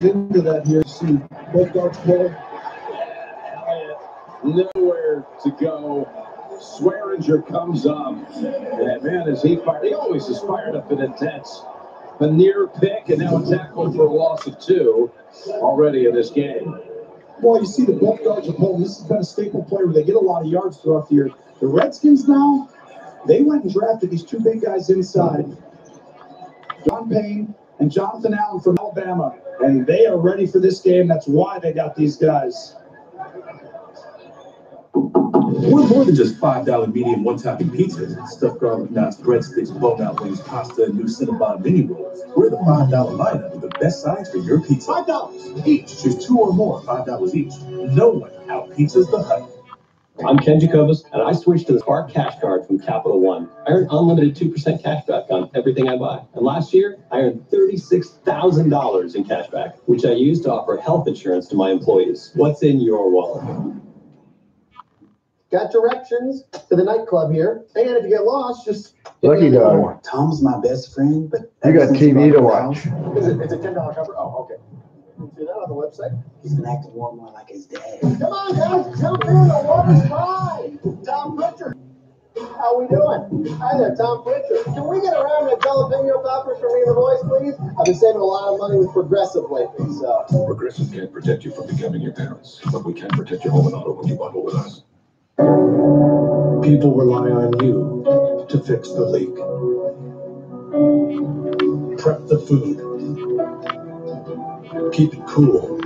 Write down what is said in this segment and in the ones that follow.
into that here. See both guards pull. Nowhere to go. Swearinger comes up. And man, is he fired. He always is fired up and intense. A near pick and now a tackle for a loss of 2 already in this game. Well, you see the both guards are pulling. This has been a staple play where they get a lot of yards throughout the year. The Redskins now, they went and drafted these 2 big guys inside. John Payne and Jonathan Allen from Alabama. And they are ready for this game. That's why they got these guys. We're more than just $5 medium one-topping pizzas, stuffed garlic knots, breadsticks, blown-out wings, pasta, and new Cinnabon mini rolls. We're the $5 lineup with the best size for your pizza. $5 each. Choose 2 or more, $5 each. No one out-pizzas the Hut. I'm Ken Jacobus, and I switched to the Spark Cash Card from Capital One. I earn unlimited 2% cash back on everything I buy. And last year, I earned $36,000 in cash back, which I used to offer health insurance to my employees. What's in your wallet? Got directions to the nightclub here. And if you get lost, just... Lucky dog. Tom's my best friend, but... You got TV to watch. It's a $10 cover? Oh, okay. You see that on the website? He's been acting more like his dad. Come on, guys, jump in. The water's fine. Tom Pritchard. How we doing? Hi there, Tom Pritchard. Can we get around to jalapeno poppers for me and the boys, please? I've been saving a lot of money with Progressive lately, so... Progressive can't protect you from becoming your parents, but we can protect your home and auto when you bundle with us. People rely on you to fix the leak. Prep the food. Keep it cool.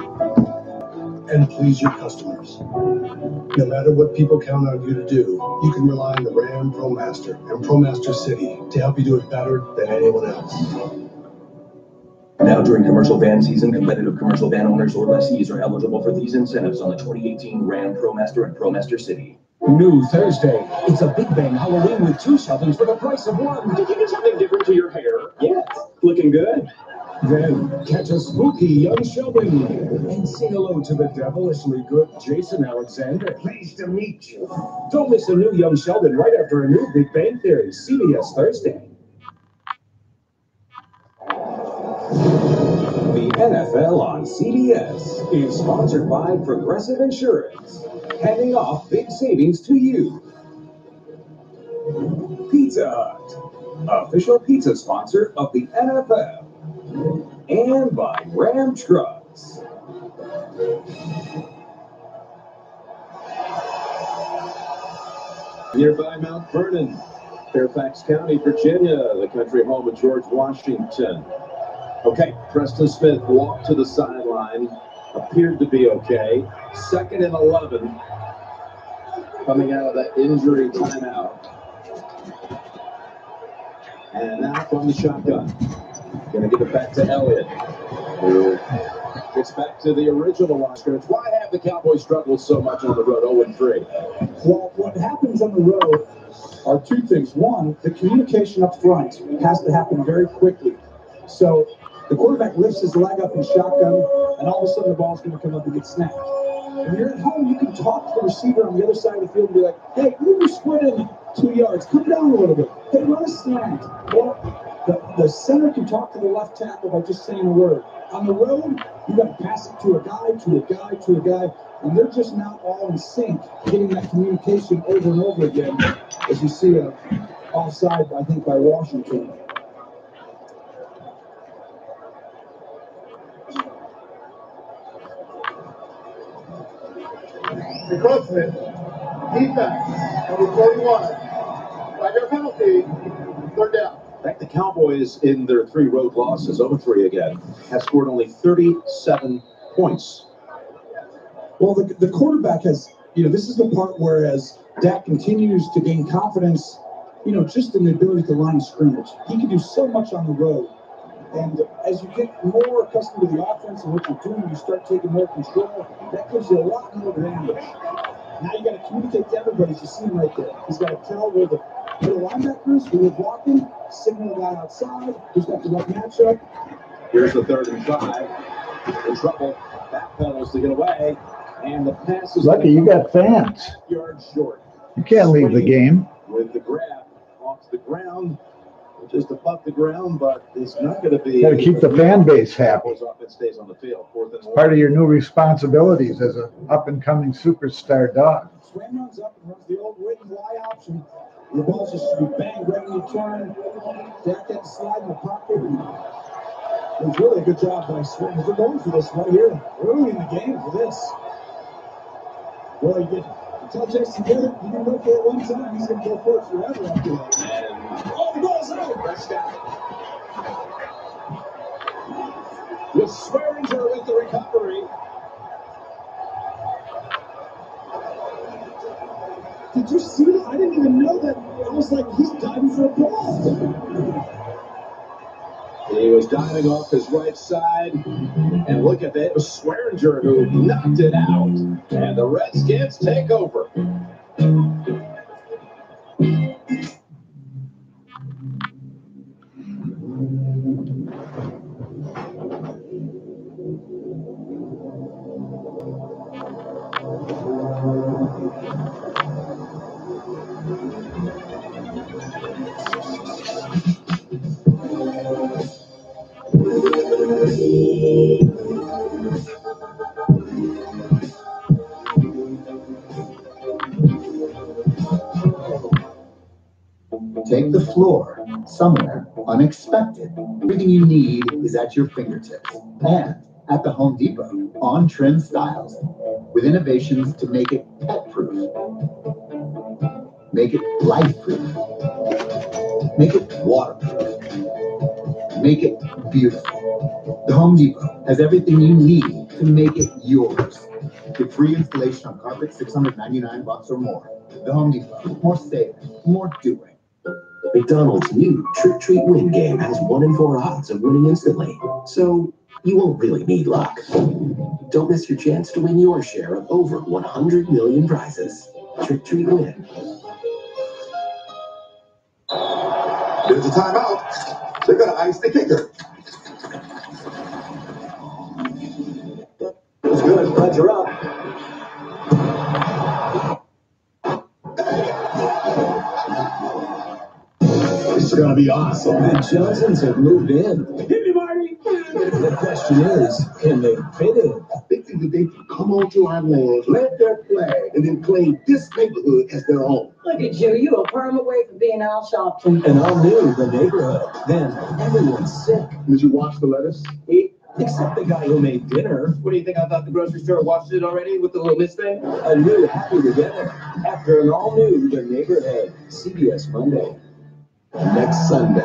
And please your customers. No matter what people count on you to do, you can rely on the Ram ProMaster and ProMaster City to help you do it better than anyone else. Now, during commercial van season, competitive commercial van owners or lessees are eligible for these incentives on the 2018 Ram ProMaster and ProMaster City. New Thursday. It's a Big Bang Halloween with 2 shelvings for the price of 1. Did you do something different to your hair? Yes, looking good. Then catch a spooky young Sheldon and say hello to the devilishly good Jason Alexander. Pleased to meet you. Don't miss a new young Sheldon right after a new Big Bang Theory. CBS Thursday. The NFL on CBS is sponsored by Progressive Insurance, handing off big savings to you. Pizza Hut, official pizza sponsor of the NFL, and by Ram Trucks. Nearby Mount Vernon, Fairfax County, Virginia, the country home of George Washington. Okay, Preston Smith walked to the sideline, appeared to be okay. 2nd and 11, coming out of that injury timeout. And now from the shotgun, going to give it back to Elliott, who gets back to the original line scrimmage. Why have the Cowboys struggled so much on the road, 0-3? Well, what happens on the road are 2 things. One, the communication up front has to happen very quickly. So the quarterback lifts his leg up in shotgun, and all of a sudden the ball's going to come up and get snapped. When you're at home, you can talk to the receiver on the other side of the field and be like, hey, move your squid in 2 yards. Come down a little bit. Hey, run a slant. Or the center can talk to the left tackle by just saying a word. On the road, you got to pass it to a guy, to a guy, to a guy, and they're just not all in sync, getting that communication over and over again, as you see offside, I think, by Washington. Encroachment, defense, number 41. By their penalty, 3rd down. In fact, the Cowboys, in their 3 road losses, 0-3 again, have scored only 37 points. Well, the quarterback has, this is the part where as Dak continues to gain confidence, just in the ability to line scrimmage. He can do so much on the road. And as you get more accustomed to the offense and what you're doing, you start taking more control. That gives you a lot more advantage. Now you got to communicate to everybody. You see him right there. He's got to tell where the linebackers who are blocking, signal the guy outside, who's got the right matchup. Here's the 3rd and 5. In trouble. Back pedals to get away. And the pass is Lucky you got fans. Yards short. You can't leave the game. With the grab off the ground. just above the ground, but it's not going to be. Got to keep the fan base happy. Offense stays on the field. Part of your new responsibilities as an up-and-coming superstar dog. Swing runs up and runs the old wooden Y option. The ball's just to be banged right when you turn. Jack that slide in the pocket. It was really a good job by Swing. They're going for this right here, early in the game for this. Well, he did. Until Jason did it, he didn't go for it one time. He's going to go for it forever after that. Oh, the ball's out. That's down. With Swearinger with the recovery. Did you see that? I didn't even know that. I was like, he's diving for a ball. He was diving off his right side. And look at that. It was Swearinger who knocked it out. And the Redskins take over. Take the floor somewhere unexpected. Everything you need is at your fingertips. And at the Home Depot, on-trend styles with innovations to make it pet-proof, make it life-proof, make it waterproof, make it beautiful. The Home Depot has everything you need to make it yours. Get free installation on carpet, $699 or more. The Home Depot, more saving, more doing. McDonald's new Trick Treat Win game has 1 in 4 odds of winning instantly, so you won't really need luck. Don't miss your chance to win your share of over 100 million prizes. Trick Treat Win. There's a timeout. They're going to ice the kicker. It's good. Glad you're up. It's going to be awesome. The Johnsons have moved in. Hit me, Marty. The question is, can they fit in? They think that they can come onto our land, plant their flag, and then claim this neighborhood as their home. Look at you. You a perm away from being Al Sharpton. And I'll knew the neighborhood. Then everyone's sick. Did you wash the lettuce? Except the guy who made dinner. What do you think? I thought the grocery store washed it already with the little mist thing? A new happy together. After an all-new The Neighborhood. CBS Monday. Next Sunday,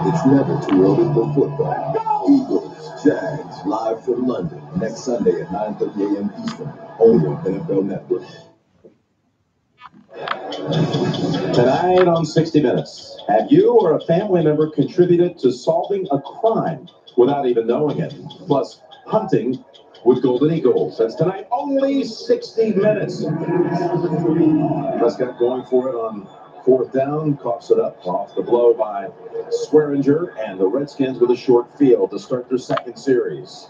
it's never too early for football. Eagles, Jags, live from London. Next Sunday at 9:30 a.m. Eastern. Only on NFL Network. Tonight on 60 Minutes, have you or a family member contributed to solving a crime without even knowing it? Plus, hunting with Golden Eagles. That's tonight, only 60 minutes. Prescott going for it on 4th down, coughs it up off the blow by Swearinger, and the Redskins with a short field to start their second series.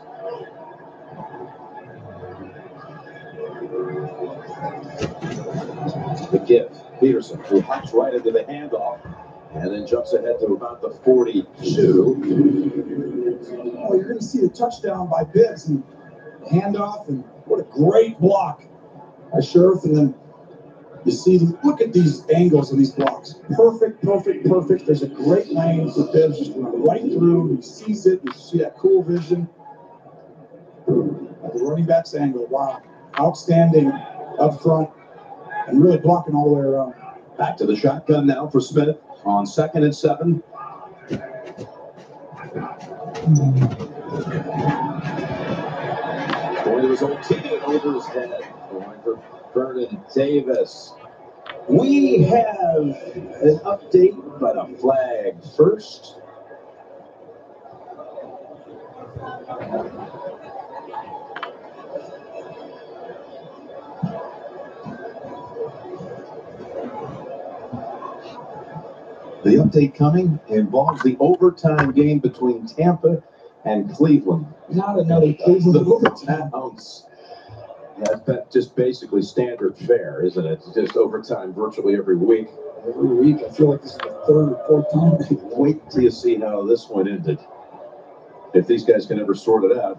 The give. Peterson, who hops right into the handoff and then jumps ahead to about the 42. Oh, you're going to see the touchdown by Bibbs and handoff, and what a great block by Sheriff. And then you see, look at these angles of these blocks. Perfect, perfect, perfect. There's a great lane for Bibbs just running right through. He sees it. You see that cool vision. At the running back's angle. Wow. Outstanding up front and really blocking all the way around. Back to the shotgun now for Smith on 2nd and 7. Going to his old team over his head. Going for Vernon Davis. We have an update, but a flag first. The update coming involves the overtime game between Tampa and Cleveland. Not another Cleveland overtime. That's just basically standard fare, isn't it? It's just overtime virtually every week. Every week, I feel like this is the third or fourth time. Wait till you see how this one ended. If these guys can ever sort it out,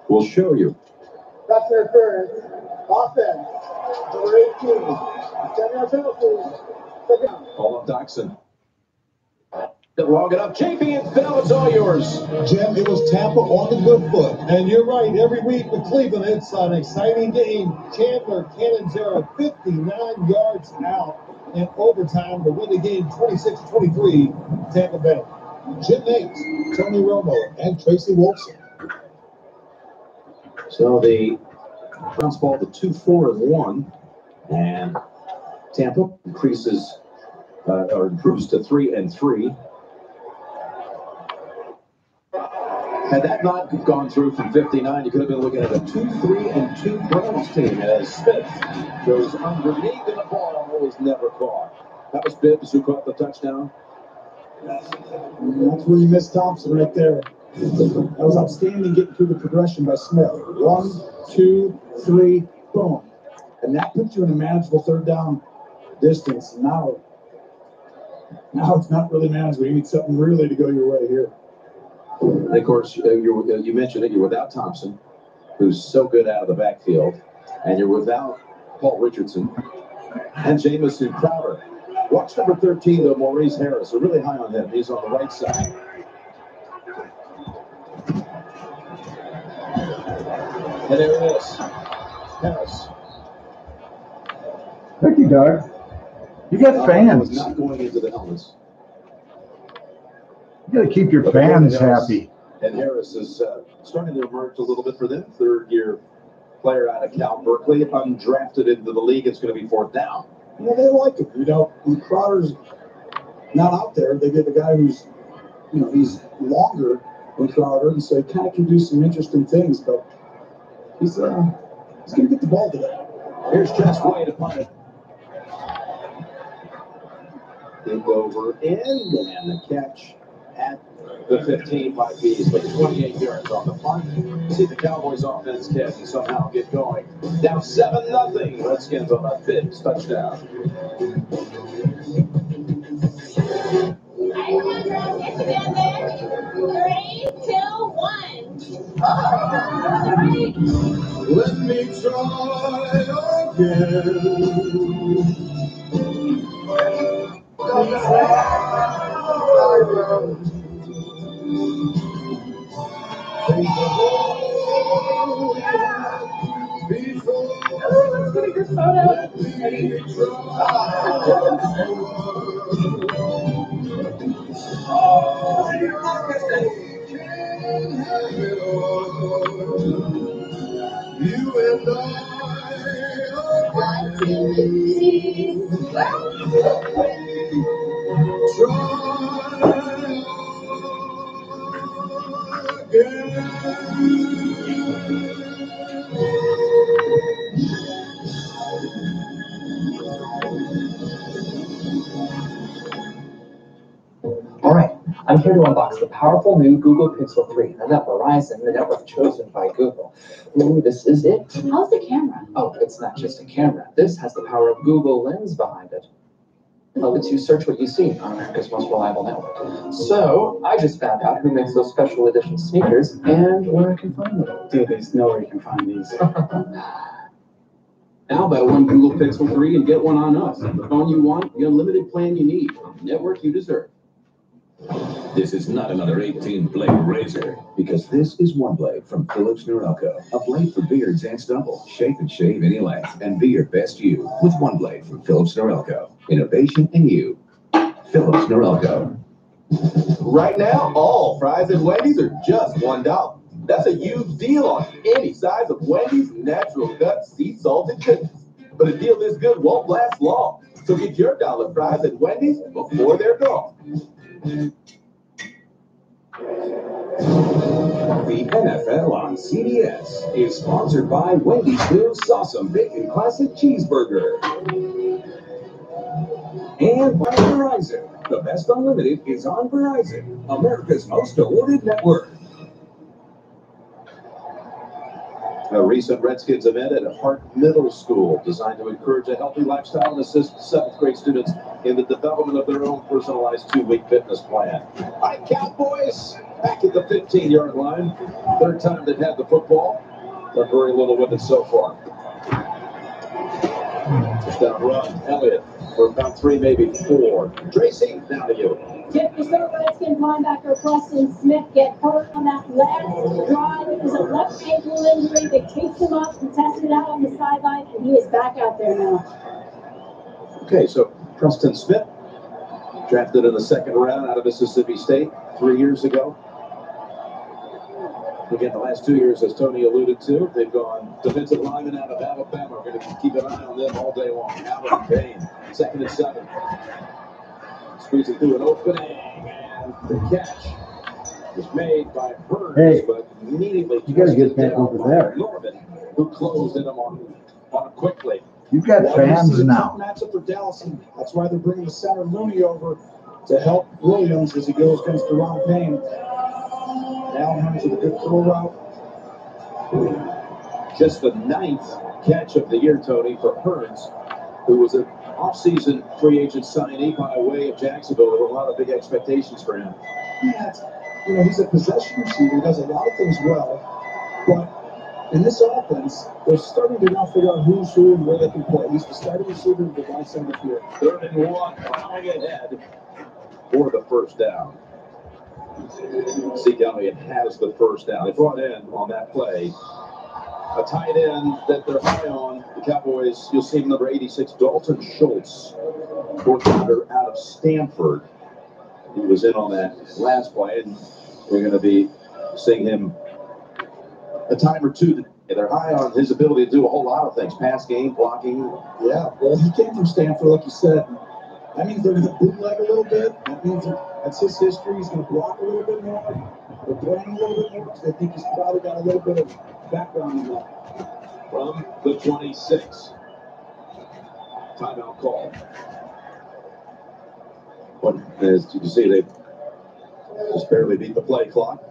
we'll show you. That's interference. Offense. Number 18. 7-yard penalty. Call up Doxson. Log it up. JP, Phil, it's all yours. Jim, it was Tampa on the good foot. And you're right. Every week with Cleveland, it's an exciting game. Chandler Cannonzera 59 yards out in overtime to win the game 26-23, Tampa Bay. Jim Nate, Tony Romo, and Tracy Wolfson. So the Browns fall to 2-4-1, and Tampa increases or improves to 3-3. Had that not gone through from 59, you could have been looking at a 2-3-2 Browns team as Smith goes underneath and the ball was never caught. That was Bibbs who caught the touchdown. That's where you missed Thompson right there. That was outstanding getting through the progression by Smith. 1, 2, 3, boom. And that puts you in a manageable third down distance. Now it's not really manageable. You need something really to go your way here. And of course, you mentioned it, you're without Thompson, who's so good out of the backfield, and you're without Paul Richardson and Jamison Crowder. Watch number 13, though, Maurice Harris. We're really high on him. He's on the right side. And there it is. Harris. Thank you, Dawg. You got fans. Was not going into the helmets. You got to keep your fans happy. And Harris is starting to emerge a little bit for them. Third-year player out of Cal Berkeley, undrafted into the league. It's going to be fourth down. You know, they like him. You know, when Crowder's not out there, they get a guy who's, you know, he's longer than Crowder, and so he kind of can do some interesting things. But he's going to get the ball today. Here's Jess Way to punt it. Think over in, and the catch at the 15 by Beasley. 28 yards on the punt. See the Cowboys offense catch and somehow get going. Down 7-0. Redskins on a Bibbs touchdown. Three, 2, 1. Let me try Let's get a group photo. Ready? You and I. 1, 2, 3. All right, I'm here to unbox the powerful new Google Pixel 3, and that Verizon, the network chosen by Google. Ooh, this is it. How's the camera? Oh, it's not just a camera. This has the power of Google Lens behind it. It lets you search what you see on America's most reliable network. So, I just found out who makes those special edition sneakers and where I can find them. Dude, there's nowhere you can find these. Now buy one Google Pixel 3 and get one on us. The phone you want, the unlimited plan you need, the network you deserve. This is not another 18-blade razor, because this is one blade from Philips Norelco. A blade for beards and stubble. Shape and shave any length, and be your best you with one blade from Philips Norelco. Innovation in you. Philips Norelco. Right now, all fries at Wendy's are just $1. That's a huge deal on any size of Wendy's natural cut sea salted goodness. But a deal this good won't last long. So get your dollar fries at Wendy's before they're gone. The NFL on CBS is sponsored by Wendy's new Sauce'em Bacon Classic Cheeseburger. And by Verizon. The best unlimited is on Verizon, America's most awarded network. A recent Redskins event at Hart Middle School designed to encourage a healthy lifestyle and assist 7th grade students in the development of their own personalized 2-week fitness plan. All right, Cowboys back at the 15-yard line. Third time they've had the football. They're very little with it so far. Down run, Elliott for about 3, maybe 4. Tracy, now to you. Did the third Redskins linebacker Preston Smith get hurt on that last drive? It was a left ankle injury. They taped him up and tested out on the sideline, and he is back out there now. Okay, so Preston Smith, drafted in the 2nd round out of Mississippi State 3 years ago. Again, the last 2 years, as Tony alluded to, they've gone defensive lineman out of Alabama. We're going to keep an eye on them all day long. Allen Payne, 2nd and 7. Squeezing through an opening, and the catch was made by Burns, but immediately you got to get back over there. Norman, who closed in on him quickly. You've got fans now. Matchup for Dallas, and that's why they're bringing the center Looney over to help Williams as he goes against Deron Payne. Now Hearns with a good throw route. Just the 9th catch of the year, Tony, for Hearns, who was an off-season free agent signee by way of Jacksonville. There were a lot of big expectations for him. Yeah, he's a possession receiver. He does a lot of things well, but in this offense, they're starting to now figure out who's who and where they can play. He's the starting receiver of the right side of the field. 3rd and 1, plowing ahead for the first down. Zeke Elliott has the first down. They brought in on that play a tight end that they're high on. The Cowboys, you'll see number 86, Dalton Schultz, fourth rounder out of Stanford. He was in on that last play, and we're going to be seeing him a time or two. They're high on his ability to do a whole lot of things: pass game, blocking. Yeah, well, he came from Stanford, like you said. That means they're going to bootleg a little bit. That means that's his history. He's going to block a little bit more. They're playing a little bit more because they think he's probably got a little bit of background in that. From the 26. Timeout call. But as you can see, they just barely beat the play clock.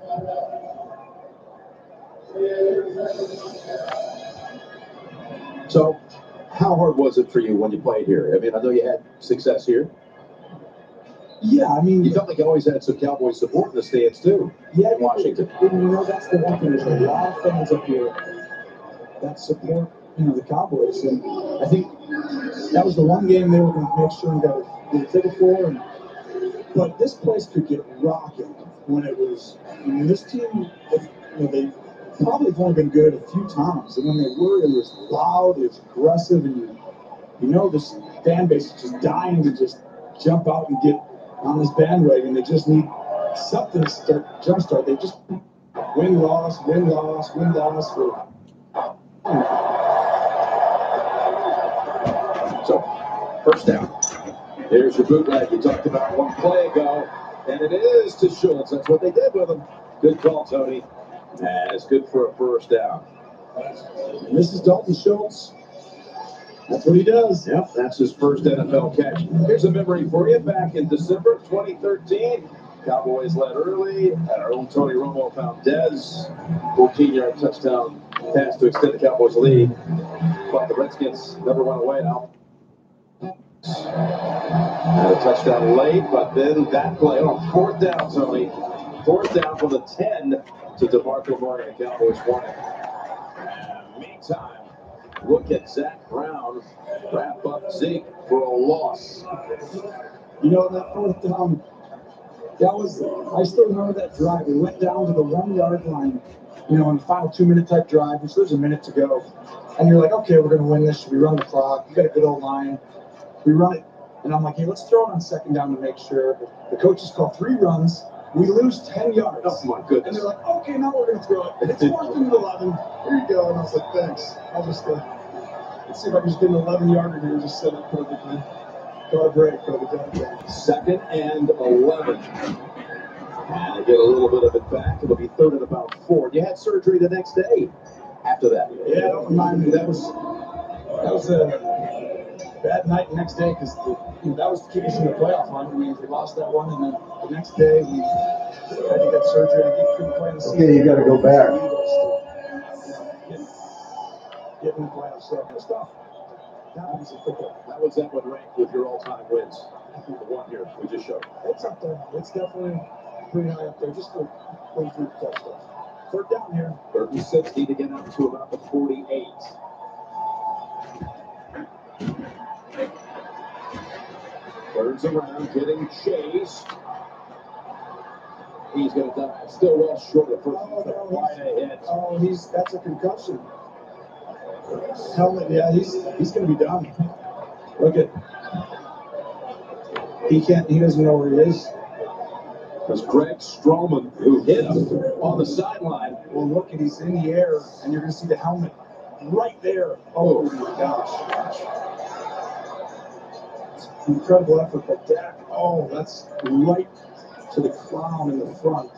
So, how hard was it for you when you played here? I mean, I know you had success here. Yeah, I mean, you felt like you always had some Cowboy support in the stands too. Yeah, in Washington. And, that's the one thing. There's a lot of fans up here that support, the Cowboys, and I think that was the one game they were going to make sure and get a ticket for. But this place could get rocking when it was. This team, they probably have only been good a few times, and when they were, it was loud, it was aggressive, and this fan base is just dying to just jump out and get on this bandwagon. They just need something to jumpstart. They just win-loss for. So, first down. Here's your bootleg we talked about one play ago, and it is to Schultz. That's what they did with him. Good call, Tony. And it's good for a first down. And this is Dalton Schultz. That's what he does. Yep, that's his first NFL catch. Here's a memory for you. Back in December 2013, Cowboys led early, and our own Tony Romo found Dez. 14-yard touchdown pass to extend the Cowboys' lead. But the Redskins never went away now. And a touchdown late, but then that play on fourth down, Tony. Fourth down from the 10 to DeMarco Murray. The Cowboys won it. And meantime, look at Zach Brown wrap up Zeke for a loss. That fourth down, I still remember that drive. We went down to the 1-yard line, in the final 2-minute type drive, which there's a minute to go. And you're like, okay, we're going to win this. Should we run the clock? You got a good old line. We run it. And I'm like, hey, let's throw it on second down to make sure. The coaches call 3 runs. We lose 10 yards. Oh, my goodness. And they're like, okay, now we're going to throw it. And it's 4th and 11. Here you go. And I was like, thanks. I'll just, let's see if I can just get an 11-yarder here and just set up perfectly. Got a break, brother. 2nd and 11. And they get a little bit of it back. It'll be 3rd and about 4. You had surgery the next day after that. Yeah, don't remind me. That was a bad night the next day because that was to keep us in the playoff hunt. We lost that one, and then the next day we had to get surgery and couldn't play in the season. Okay, you got to go back. getting the playoffs stuff. That was that one ranked with your all-time wins. The one here we just showed. It's up there. It's definitely pretty high up there, just for going through tough stuff. Third down here. 3rd and 6, need to get up to about the 48. Birds around, getting chased. He's going to die. Still well short of first. Wide ahead. Oh, that's a concussion. Helmet, yeah, he's going to be done. Look at. He doesn't know where he is. There's Greg Stroman who hit him on the sideline. Well, look, he's in the air, and you're going to see the helmet right there. Oh my gosh. Incredible effort by Dak. Oh, that's right to the crown in the front.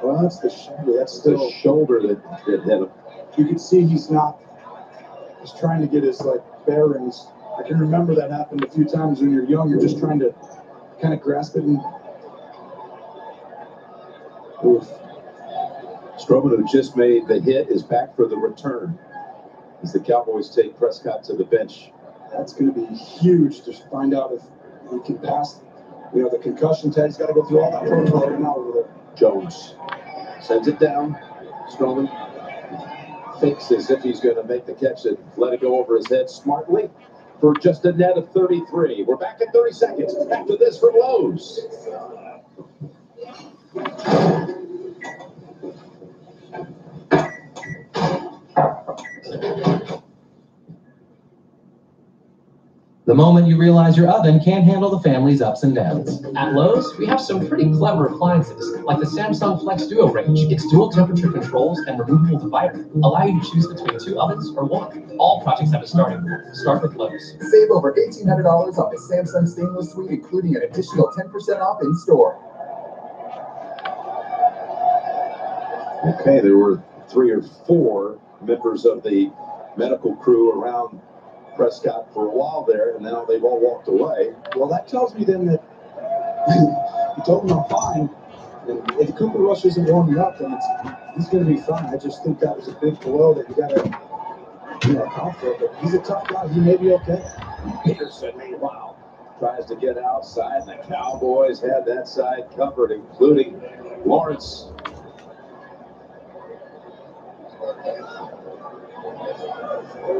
Well, that's the shoulder. That's the shoulder that hit him. You can see he's trying to get his bearings. I can remember that happened a few times when you're young. You're just trying to kind of grasp it and. Oof. Stroman, who just made the hit, is back for the return as the Cowboys take Prescott to the bench. That's going to be huge to find out if he can pass, the concussion test. He's got to go through all that protocol right now over there. Jones sends it down. Stroman thinks as if he's going to make the catch and let it go over his head smartly for just a net of 33. We're back in 30 seconds after this from Lowe's. The moment you realize your oven can't handle the family's ups and downs. At Lowe's, we have some pretty clever appliances, like the Samsung Flex Duo range. Its dual temperature controls and removable divider allow you to choose between 2 ovens or 1. All projects have a starting point. Start with Lowe's. Save over $1,800 off the Samsung Stainless Suite, including an additional 10% off in store. Okay, there were 3 or 4 members of the medical crew around Prescott for a while there, and now they've all walked away. Well, that tells me then that he told them I'm fine. And if Cooper Rush isn't warming up, then he's going to be fine. I just think that was a big blow that you got to account for. But he's a tough guy. He may be okay. Peterson, meanwhile, tries to get outside, and the Cowboys had that side covered, including Lawrence.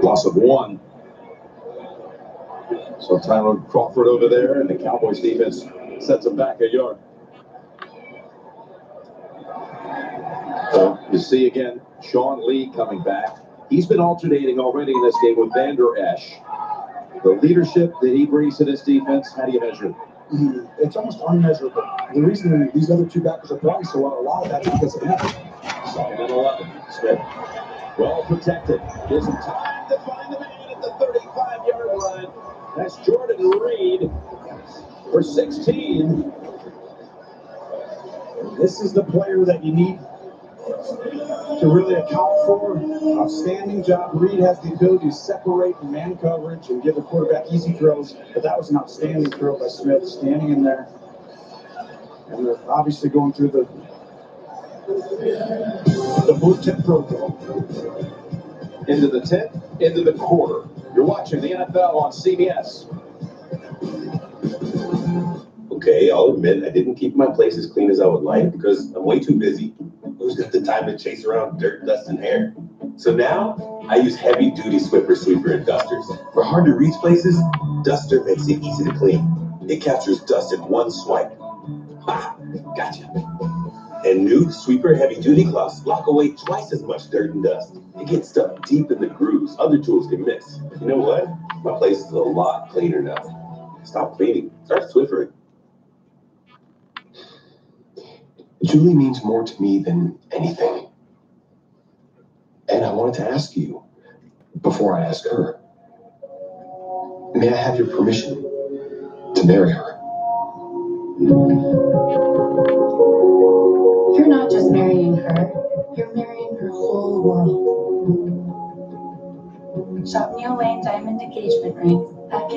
Loss of 1. So Tyler Crawford over there, and the Cowboys defense sets him back a yard. So you see again, Sean Lee coming back. He's been alternating already in this game with Vander Esch. The leadership that he brings to this defense, how do you measure it? It's almost unmeasurable. The reason these other 2 backers are playing so well, a lot of that is because of him. 2nd and 11. Smith, well protected. Gives him time to find the man at the 35-yard line. That's Jordan Reed for 16. This is the player that you need to really account for. Outstanding job. Reed has the ability to separate man coverage and give the quarterback easy throws, but that was an outstanding throw by Smith, standing in there. And they're obviously going through the boot tip protocol. Into the 10th, into the quarter. You're watching the NFL on CBS. Okay, I'll admit I didn't keep my place as clean as I would like because I'm way too busy. Who's got the time to chase around dirt, dust, and hair? So now I use heavy-duty Swiffer sweeper and dusters. For hard-to-reach places, Duster makes it easy to clean. It captures dust in one swipe. Ha! Gotcha. And new Sweeper heavy-duty cloths block away twice as much dirt and dust. It gets stuff deep in the grooves other tools can miss. You know what? My place is a lot cleaner now. Stop cleaning. Start Swiffering. Julie means more to me than anything. And I wanted to ask you, before I ask her, may I have your permission to marry her? You're not just marrying her, you're marrying her whole world. Shop Neil Lane diamond engagement rings at K.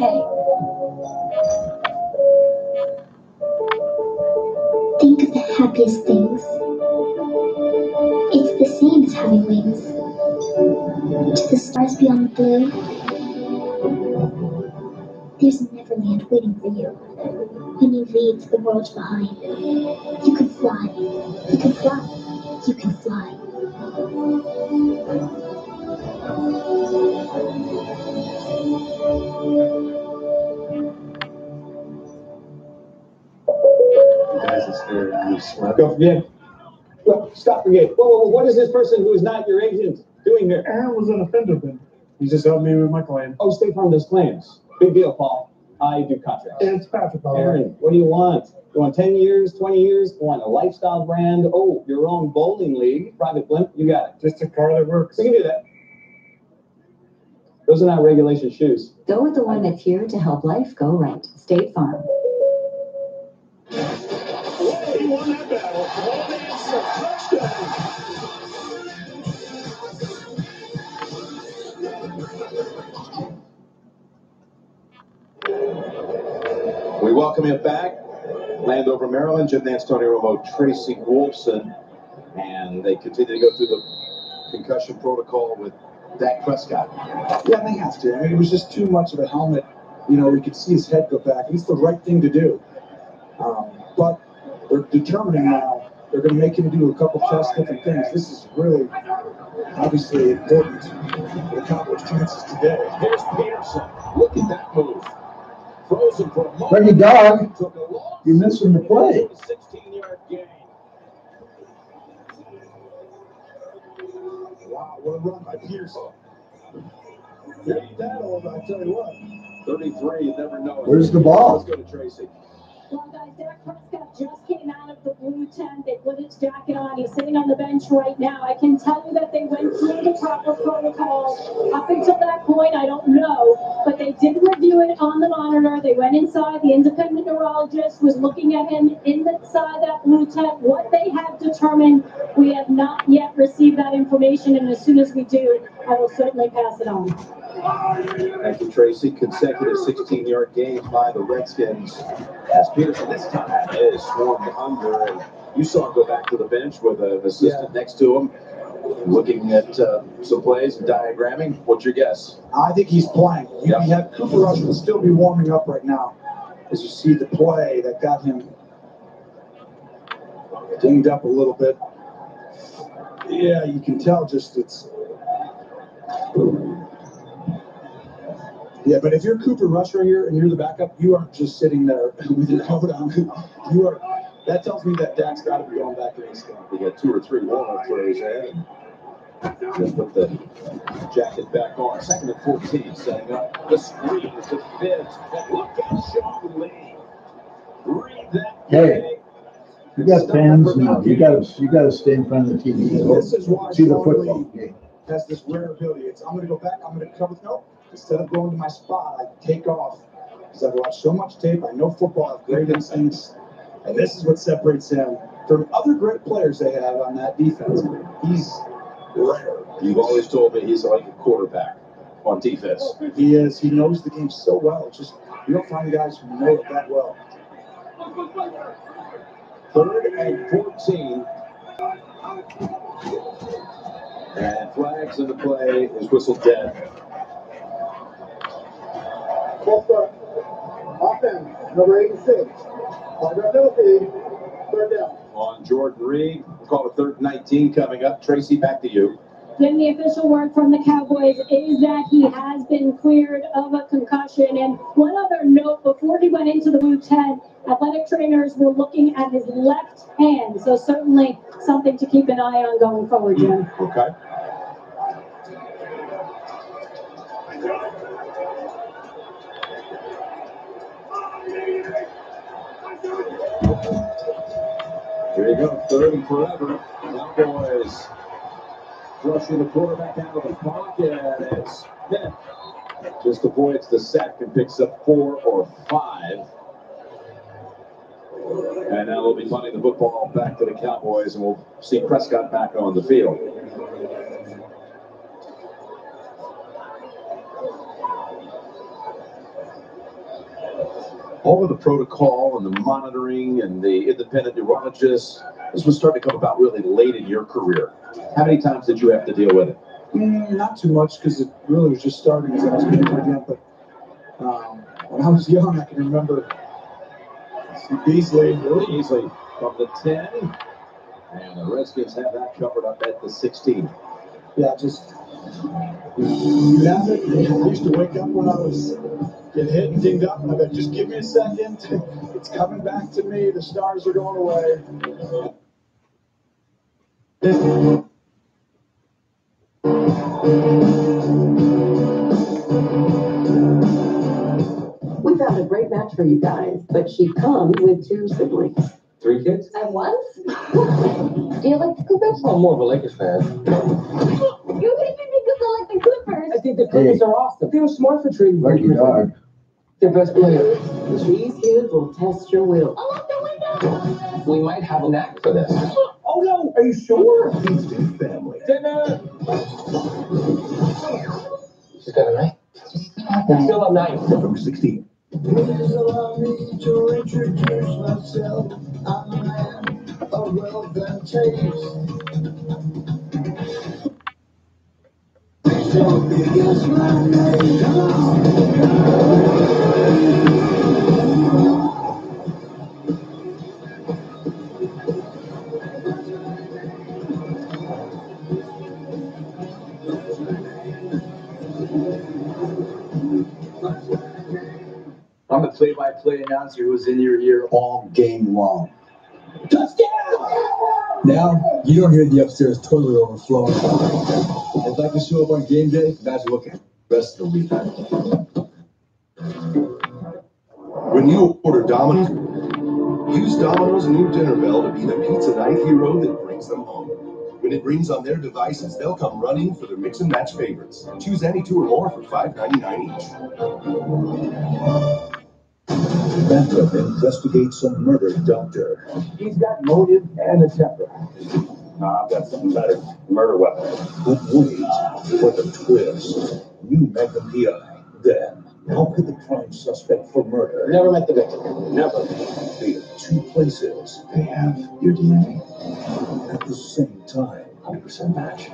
Think of the happiest things. It's the same as having wings. To the stars beyond the blue, there's a Neverland waiting for you. When you leave the world behind, you can fly. You can fly. You can fly. Guys, it's very smart. Go forget. Well, stop forget. Whoa, what is this person who is not your agent doing here? Aaron was an offender bin. He just helped me with my claim. Oh, State Farm does claims. Big deal, Paul. I do contracts. It's Patrick, all right. Aaron, what do you want? You want 10 years, 20 years? You want a lifestyle brand? Oh, your own bowling league, private blimp? You got it. Just a car that works. We can do that. Those are not regulation shoes. Go with the one that's here to help life go right. State Farm. He won that battle. Touchdown. We welcome him back. Landover, Maryland, Jim Nance, Tony Romo, Tracy Wolfson. And they continue to go through the concussion protocol with Dak Prescott. Yeah, they have to. I mean, it was just too much of a helmet. You know, we could see his head go back. It's the right thing to do. But they're determining now. They're going to make him do a couple tests, different things. This is really, obviously, important for the Cowboys' chances today. Here's Peterson. Look at that move. Frozen for a moment. Lucky Dawg, you're missing the play. 16-yard gain. Wow, what a run by Peterson. You ain't that old, I tell you what. 33, you never know. Where's the ball? Let's go to Tracy. Well, guys, Dak Prescott just came out of the blue tent. They put his jacket on. He's sitting on the bench right now. I can tell you that they went through the proper protocols. Up until that point, I don't know. But they did review it on the monitor. They went inside. The independent neurologist was looking at him inside that blue tent. What they have determined, we have not yet received that information. And as soon as we do, I will certainly pass it on. Thank you, Tracy. Consecutive 16-yard gains by the Redskins. As Peterson this time is swarmed under, and you saw him go back to the bench with an assistant next to him, looking at some plays and diagramming. What's your guess? I think he's playing. You have Cooper Rush will still be warming up right now, as you see the play that got him dinged up a little bit. Yeah, you can tell just it's. Yeah, but if you're Cooper Rush right here and you're the backup, you aren't just sitting there with your coat on. You are. That tells me that Dak's got to be going back in his game. We got 2 or 3 warm-up plays there. Just put the jacket back on. 2nd and 14, setting up the screen to Fitz. And look at Sean Lee. Read that. Hey, you got fans now. You got to stay in front of the TV. This is why See the Sean football Lee game. has this rare ability. It's I'm going to go back. I'm going to cover. Nope. Instead of going to my spot, I take off because I've watched so much tape. I know football. I have great instincts, and this is what separates him from other great players they have on that defense. He's rare. You've always told me he's like a quarterback on defense. He is. He knows the game so well. It's just you don't find guys who know it that well. 3rd and 14. And flags in the play is whistled dead. Full start. Offense, number 86. Penalty, 3rd down. On Jordan Reed, we'll call it 3rd and 19 coming up. Tracy, back to you. Then the official word from the Cowboys is that he has been cleared of a concussion. And one other note, before he went into the blue tent, athletic trainers were looking at his left hand. So certainly something to keep an eye on going forward, Jim. Okay. Here you go, 3rd and forever. Cowboys rushing the quarterback out of the pocket. It's Smith. Just avoids the sack and picks up 4 or 5. And now they'll be punting the football back to the Cowboys, and we'll see Prescott back on the field. All of the protocol and the monitoring and the independent neurologists, this was starting to come about really late in your career. How many times did you have to deal with it? Not too much, because it really was just starting as I was getting again. But when I was young, I can remember Beasley from the 10. And the Redskins have that covered up at the 16. Yeah, just you have it. I used to wake up when I was getting hit and dinged up, and I go, just give me a second. It's coming back to me. The stars are going away. We found a great match for you guys, but she comes with 2 siblings. 3 kids? And what? Do you like the Clippers? I'm more of a Lakers fan. You hate me because I like the Clippers. I think the Clippers are awesome. They were smart for trading. Lucky Dawg. Their best player. These kids will test your will. Oh, look the window! We might have a knack for this. Oh no, are you sure? Instant family. Dinner! She's got a knife. Still a knife. November 16th. Please allow me to introduce myself. I'm a man of wealth and taste. So biggest my name. I'm the play-by-play announcer who was in your ear all game long. Touchdown! Now, you don't hear the upstairs toilet overflowing. I'd like to show up on game day. Imagine looking at the rest of the week. When you order Domino's, use Domino's new dinner bell to be the pizza night hero that brings them home. When it rings on their devices, they'll come running for their mix and match favorites. Choose any 2 or more for $5.99 each. Backup investigates a murder doctor. He's got motive and a temper. I've got something better. Murder weapon. But wait for the twist. New Magnum PI. Then, how could the prime suspect for murder Never met the victim. Never. be in 2 places? They have your DNA at the same time. 100% match.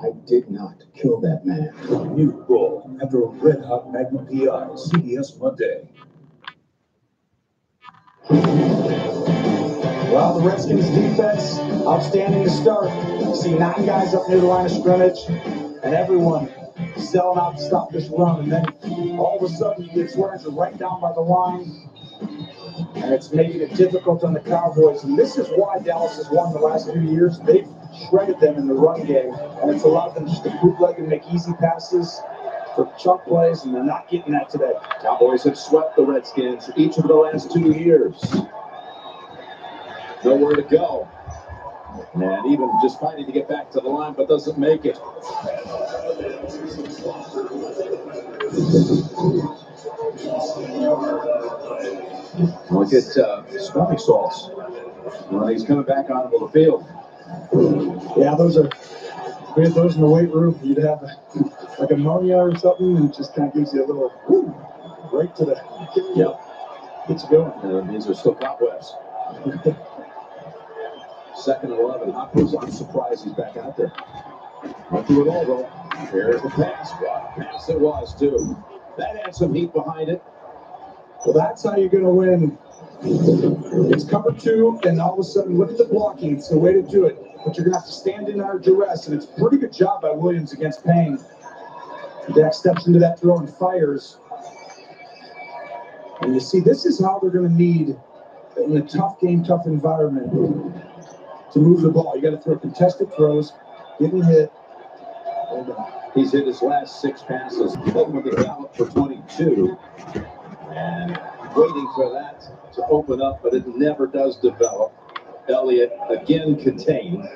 I did not kill that man. New Bull after a red-hot Magnum PI. CBS Monday. Well, the Redskins defense, outstanding to start. You see 9 guys up near the line of scrimmage, and everyone selling out to stop this run. And then all of a sudden, you get Swearinger right down by the line, and it's making it difficult on the Cowboys. And this is why Dallas has won the last few years. They've shredded them in the run game, and it's allowed them just to bootleg and make easy passes for chunk plays, and they're not getting that today. Cowboys have swept the Redskins each of the last 2 years. Nowhere to go. And even just fighting to get back to the line, but doesn't make it. Look at stomach salts. Well, he's coming back onto the field. Yeah, those are, if we had those in the weight room, you'd have like ammonia or something, and it just kind of gives you a little right to the, gets you going. And these are still cobwebs. 2nd and 11. Hopkins, I'm surprised he's back out there. Went through it all, though. There's the pass. What a pass it was, too. That had some heat behind it. Well, that's how you're going to win. It's cover 2, and all of a sudden, look at the blocking. It's the way to do it. But you're going to have to stand in our duress, and it's a pretty good job by Williams against Payne. Dak steps into that throw and fires. And you see, this is how they're going to need, in a tough game, tough environment, to move the ball. You got to throw contested throws, getting hit. And, he's hit his last 6 passes. With the gallop for 22. And waiting for that to open up, but it never does develop. Elliott again contained.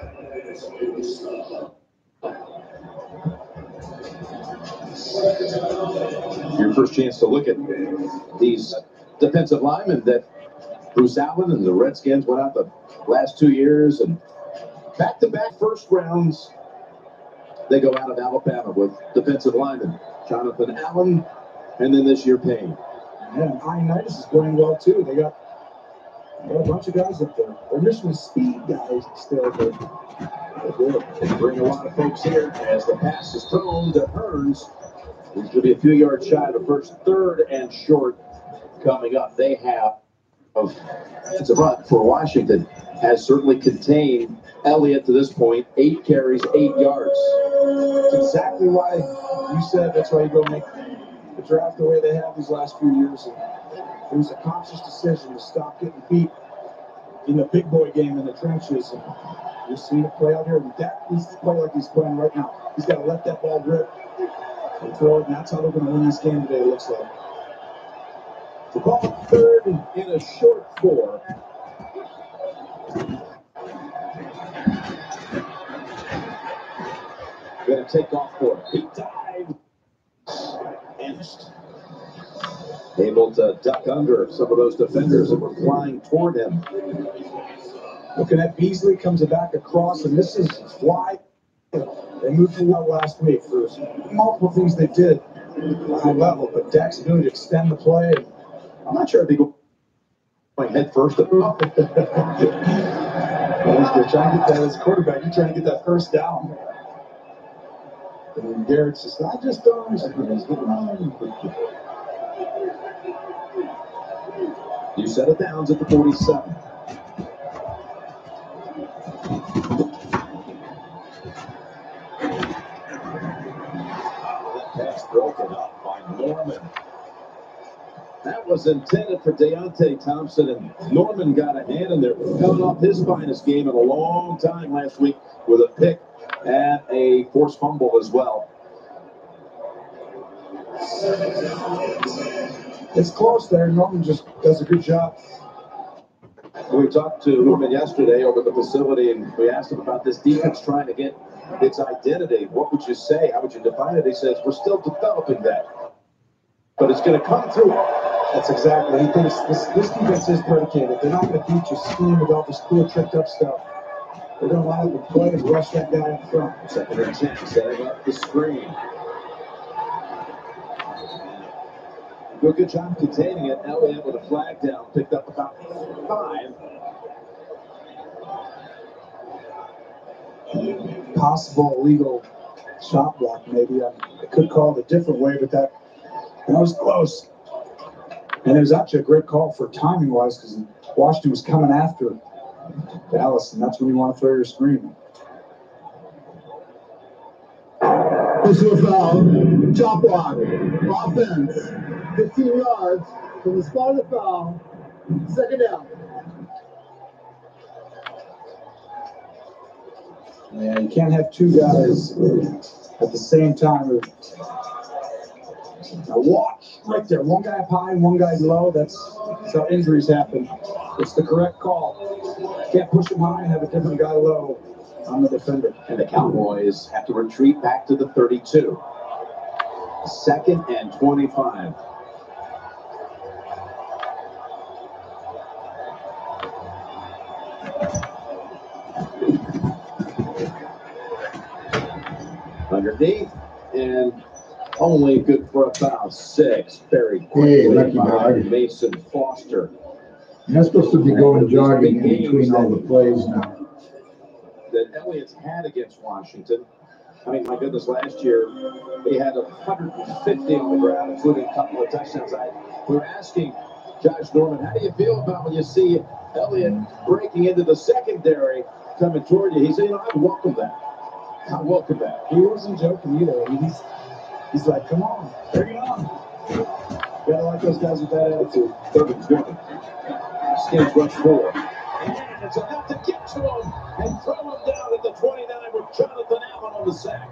Your first chance to look at these defensive linemen that Bruce Allen and the Redskins went out the last 2 years, and back-to-back first rounds. They go out of Alabama with defensive linemen Jonathan Allen, and then this year Payne. Yeah, Ioannidis is playing well too. They got Well, a bunch of guys up there. They're missing speed guys still, but they're good. They bring a lot of folks here as the pass is thrown to Hearns. He's going to be a few yards shy of the first, third and short coming up. They have, it's a run for Washington, has certainly contained Elliott to this point. 8 carries, 8 yards. That's exactly why you said that's why you go make the draft the way they have these last few years. And it was a conscious decision to stop getting beat in the big boy game in the trenches. And you're seeing it play out here. And Dak needs to play like he's playing right now. He's got to let that ball rip and throw it, and that's how they're going to win this game today, it looks like. The ball third in a short 4. Going to take off for it. He dive. And able to duck under some of those defenders that were flying toward him. Looking at Beasley, comes back across, and this is why they moved him out last week. There's multiple things they did at high level, but Dak's ability to extend the play. I'm not sure if he go head first. They're trying to get that as quarterback. You're trying to get that first down. And Garrett's just, I just don't understand. He's getting on. You set it downs at the 47. That pass broken up by Norman. That was intended for Deontay Thompson, and Norman got a hand in there. Coming off his finest game in a long time last week with a pick and a forced fumble as well. It's close there. Norman just does a good job. We talked to Norman yesterday over the facility, and we asked him about this defense trying to get its identity. What would you say? How would you define it? He says, we're still developing that, but it's going to come through. That's exactly. He thinks this defense is predicated. They're not going to beat your scheme with all this cool, tricked up stuff. They're going to line up and play and rush that guy up front. Second and 10, setting up the screen. Good job containing it. Elliott with a flag down, picked up about 5. Possible illegal shot block, maybe. I could call it a different way, but that was close. And it was actually a great call for timing-wise because Washington was coming after Dallas, and that's when you want to throw your screen. Personal foul, chop block, offense, 15 yards from the spot of the foul, second down. Yeah, you can't have two guys at the same time. Now watch right there. One guy up high, one guy low. That's how injuries happen. It's the correct call. Can't push him high and have a different guy low on the defender. And the Cowboys have to retreat back to the 32. Second and 25. Underneath, and only good for about 6. Very quickly by Mason Foster. You're not supposed to be going jogging in between all the plays now. That Elliott's had against Washington. I mean, my goodness, last year he had 150 on the ground, including a couple of touchdowns. We were asking Josh Norman, how do you feel about when you see Elliott breaking into the secondary coming toward you? He said, I welcome that. I welcome that. He wasn't joking either. I mean, he's like, come on, bring it on. You gotta like those guys with that attitude. Third and 20. Skins rush 4. And it's enough to get to him and throw him down at the 29 with Jonathan Allen on the sack.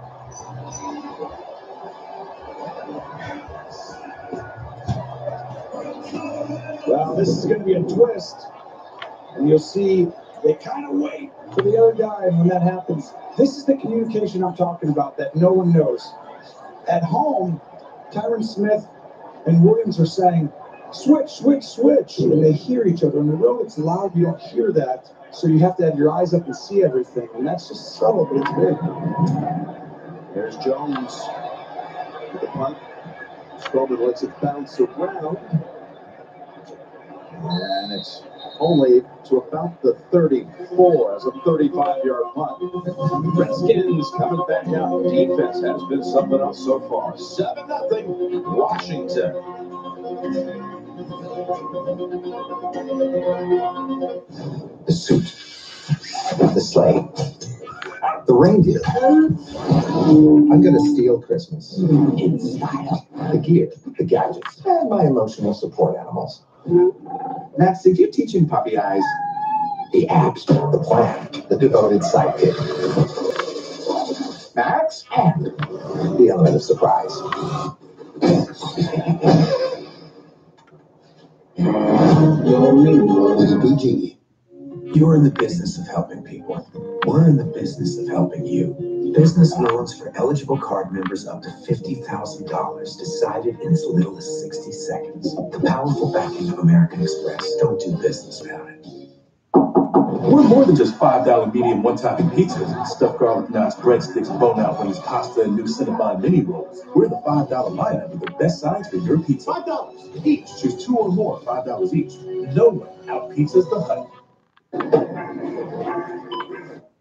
Well, this is going to be a twist. And you'll see they kind of wait for the other guy. And when that happens, this is the communication I'm talking about that no one knows. At home, Tyron Smith and Williams are saying, switch, switch, switch. And they hear each other. On the road, it's loud. You don't hear that. So you have to have your eyes up and see everything. And that's just subtle, but it's big. There's Jones with the punt. Strowman lets it bounce around. And it's only to about the 34 as a 35-yard punt. Redskins coming back out. Defense has been something else so far. 7-0 Washington. The suit, the sleigh, the reindeer. I'm gonna steal Christmas in style. The gear, the gadgets, and my emotional support animals. Max, did you teach him puppy eyes? The apps, the plan, the devoted sidekick. Max, and the element of surprise. BG, you're in the business of helping people. We're in the business of helping you. Business loans for eligible card members up to $50,000 decided in as little as 60 seconds. The powerful backing of American Express. Don't do business without it. We're more than just $5 medium one-topping pizzas, stuffed garlic knots, breadsticks, bone-out wings, pasta, and new Cinnabon mini rolls. We're the $5 lineup with the best sides for your pizza. $5 each. Choose 2 or more, $5 each. No one out-pizzas the hype.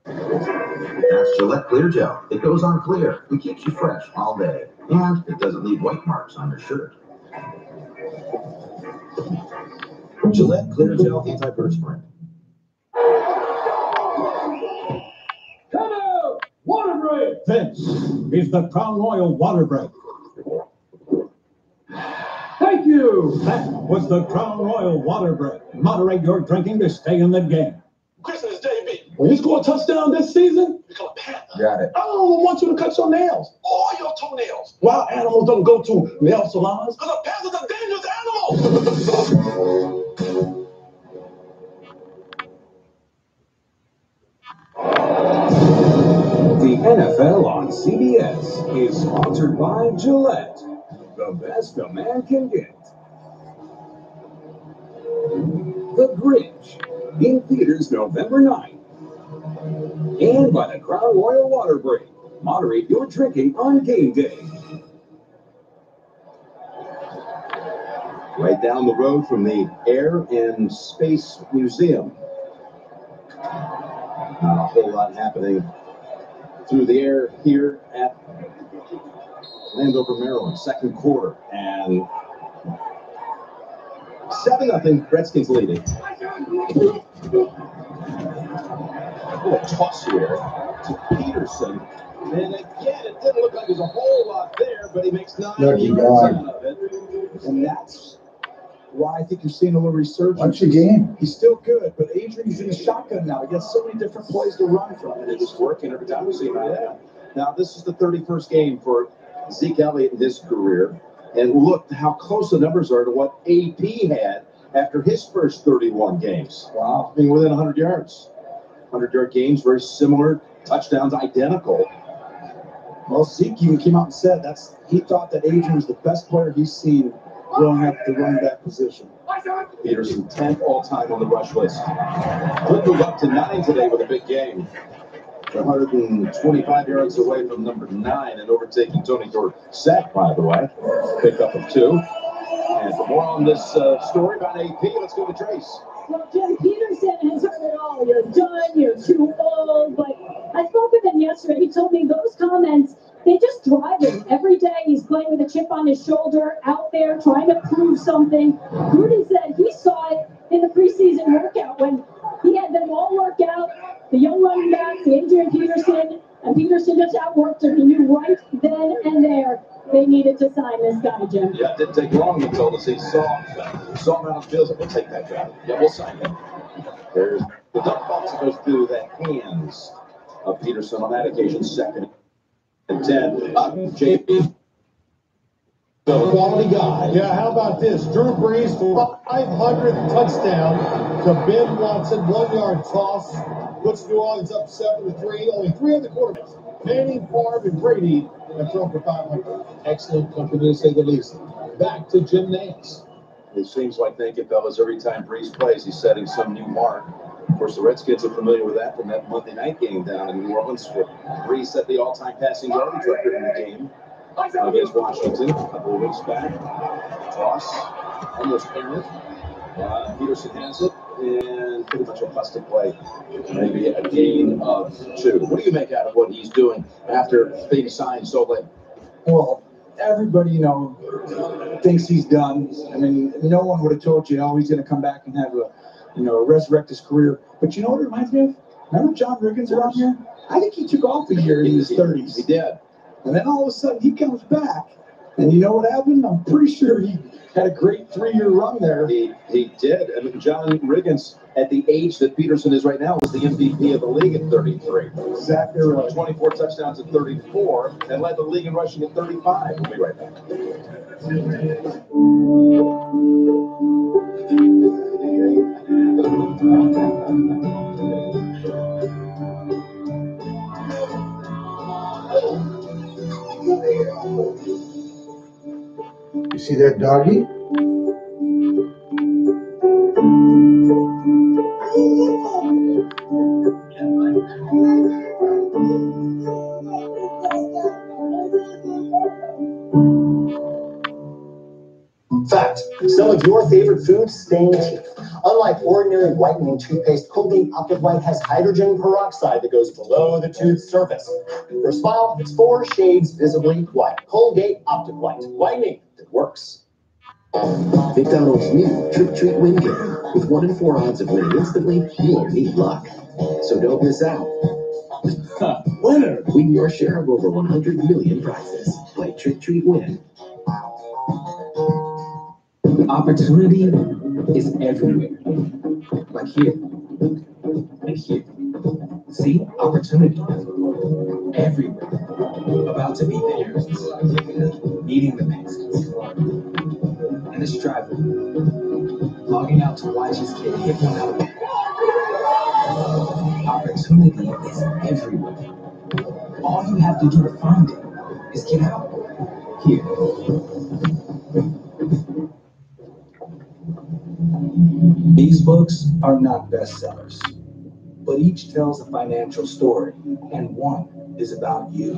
That's Gillette Clear Gel. It goes on clear. It keeps you fresh all day. And it doesn't leave white marks on your shirt. Gillette Clear Gel Anti-Perspirant. Come out! Water break! This is the Crown Royal Water Break. Thank you! That was the Crown Royal Water Break. Moderate your drinking to stay in the game. Christmas Day, B. When you score a touchdown this season, Become a panther. Got it. I don't want you to cut your nails. All your toenails. Wild animals don't go to nail salons. Because a panther's a dangerous animal. The NFL on CBS is sponsored by Gillette. The best a man can get. The Grinch, in theaters November 9th. And by the Crown Royal Water Break. Moderate your drinking on game day. Right down the road from the Air and Space Museum. Not a whole lot happening through the air here at Landover, Maryland, second quarter. And 7-0 Redskins leading. A toss here to Peterson. And again, it didn't look like there's a whole lot there, but he makes 9 yards out of it. And that's why I think you're seeing a little resurgence. What's the game? He's still good, but Adrian's in the shotgun now. He gets so many different plays to run from. And it's working every time we see him out there. Now, this is the 31st game for Zeke Elliott in his career. And look how close the numbers are to what AP had after his first 31 games. Wow. Being within 100 yards. 100-yard games, very similar. Touchdowns identical. Well, Zeke even came out and said he thought that Adrian was the best player he's seen growing up the running back position. Peterson 10th all-time on the rush list. Could move up to 9 today with a big game. 125 yards away from number 9 and overtaking Tony Dorsett, by the way. Pickup of 2. And for more on this story about AP, let's go to Trace. Well, Jim Peterson has heard it all. You're done. You're too old. But I spoke with him yesterday. He told me those comments, they just drive him. Every day he's playing with a chip on his shoulder, out there trying to prove something. Gruden said he saw it in the preseason workout when he had them all work out, the young running backs, Adrian Peterson, and Peterson just outworked him. He knew right then and there they needed to sign this guy, Jim. Yeah, it didn't take long. He told us he saw him out on the field. We'll take that guy. Yeah, we'll sign him. There's the dump box that goes through the hands of Peterson on that occasion. 2nd and 10. JP. Quality guy. Yeah, how about this? Drew Brees, 500th touchdown to Ben Watson, 1-yard toss. Puts New Orleans up 7-3. Only 3 other quarterbacks, Manning, Favre, and Brady, have thrown for 500. Excellent company, to say the least. Back to Jim Nantz. It seems like, thank you, fellas, every time Brees plays, he's setting some new mark. Of course, the Redskins are familiar with that from that Monday night game down in New Orleans, where Brees set the all-time passing yardage record in the game against Washington a couple of weeks back. Toss, almost errant. Peterson has it. and pretty much a busted play. Maybe a gain of 2. What do you make out of what he's doing after being signed so late? Well, everybody, thinks he's done. I mean, no one would have told you, he's going to come back and have resurrect his career. But you know what it reminds me of? Remember John Riggins around here? I think he took off a year in his 30s. He did. And then all of a sudden he comes back. And you know what happened? I'm pretty sure he had a great 3-year run there. He did. I mean, John Riggins, at the age that Peterson is right now, was the MVP of the league at 33. Exactly right. 24 touchdowns at 34, and led the league in rushing at 35. We'll be right back. You see that doggy? Fact, some of your favorite foods stain teeth. Unlike ordinary whitening toothpaste, Colgate Optic White has hydrogen peroxide that goes below the tooth surface. For a smile, it's 4 shades visibly white. Colgate Optic White. Whitening that works. McDonald's new Trick Treat Win Game. With 1 in 4 odds of winning instantly, you won't need luck. So don't miss out. Winner! Win your share of over 100 million prizes. Play Trick Treat Win. Opportunity is everywhere. Like here. And here. See? Opportunity. Everywhere. About to meet parents. Meeting the parents. And this driver. Logging out to watch his kid hit one out. Opportunity is everywhere. All you have to do to find it is get out. Here. These books are not bestsellers, but each tells a financial story, and one is about you.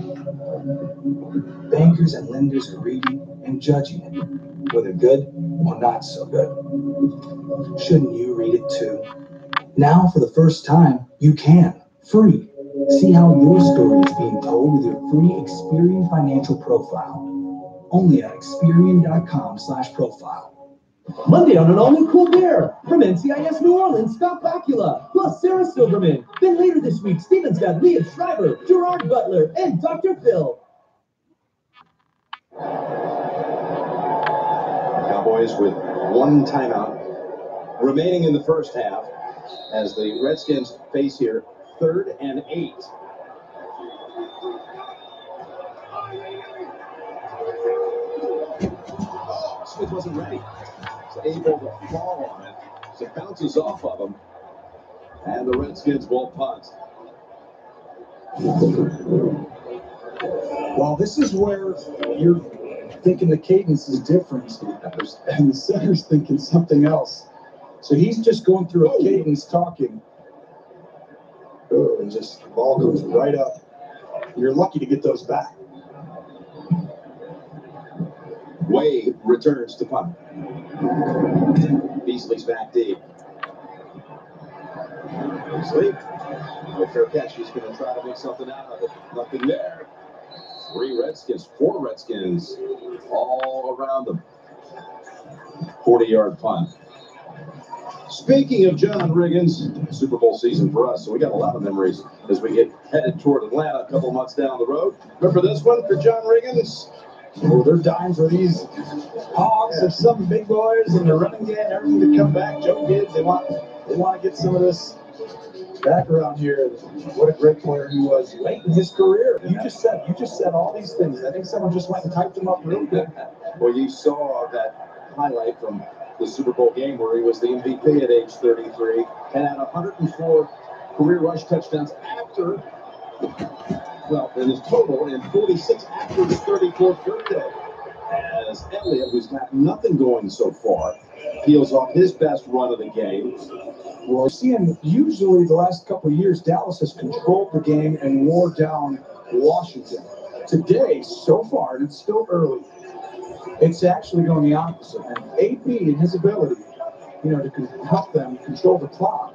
Bankers and lenders are reading and judging it, whether good or not so good. Shouldn't you read it too? Now, for the first time, you can, free. See how your story is being told with your free Experian financial profile. Only at Experian.com/profile. Monday on an all-new Cool Bear from NCIS New Orleans, Scott Bakula, plus Sarah Silverman. Then later this week, Steven's got Leah Schreiber, Gerard Butler, and Dr. Phil. Cowboys with 1 timeout remaining in the first half as the Redskins face here 3rd and 8. Smith wasn't ready. He's able to fall on it. So it bounces off of him. And the Redskins will punt. Well, this is where you're thinking the cadence is different, and the center's thinking something else. So he's just going through a cadence talking. Oh, and just the ball goes right up. You're lucky to get those back. Wade returns to punt. Beasley's back deep. Beasley, no fair catch. He's going to try to make something out of it. Nothing there. 4 Redskins all around them. 40-yard punt. Speaking of John Riggins, Super Bowl season for us, so we got a lot of memories as we get headed toward Atlanta a couple months down the road. Remember this one for John Riggins? Oh, they're dying for these Hogs of some big boys in the running game, everything to come back. Joe Gibbs, they want to get some of this back around here. What a great player he was late in his career. You just said all these things. I think someone just went and typed them up real good. Well, you saw that highlight from the Super Bowl game where he was the MVP at age 33 and had 104 career rush touchdowns after. Well, in his total, and 46 after his 34th birthday. As Elliott, who's got nothing going so far, peels off his best run of the game. Well, seeing usually the last couple of years, Dallas has controlled the game and wore down Washington. Today, so far, and it's still early, it's actually going the opposite. And AP and his ability to help them control the clock,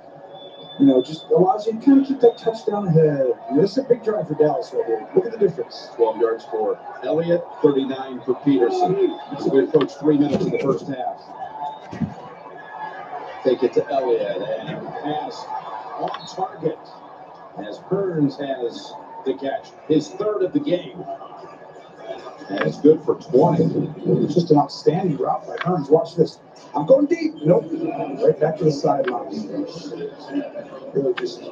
just allows you to kind of keep that touchdown ahead. This is a big drive for Dallas right here. Look at the difference. 12 yards for Elliott, 39 for Peterson. So we approach 3 minutes in the first half. Take it to Elliott and pass on target as Hearns has the catch. His third of the game. And it's good for 20. It's just an outstanding route by Hearns. Watch this. I'm going deep. Nope. Right back to the sideline. Really just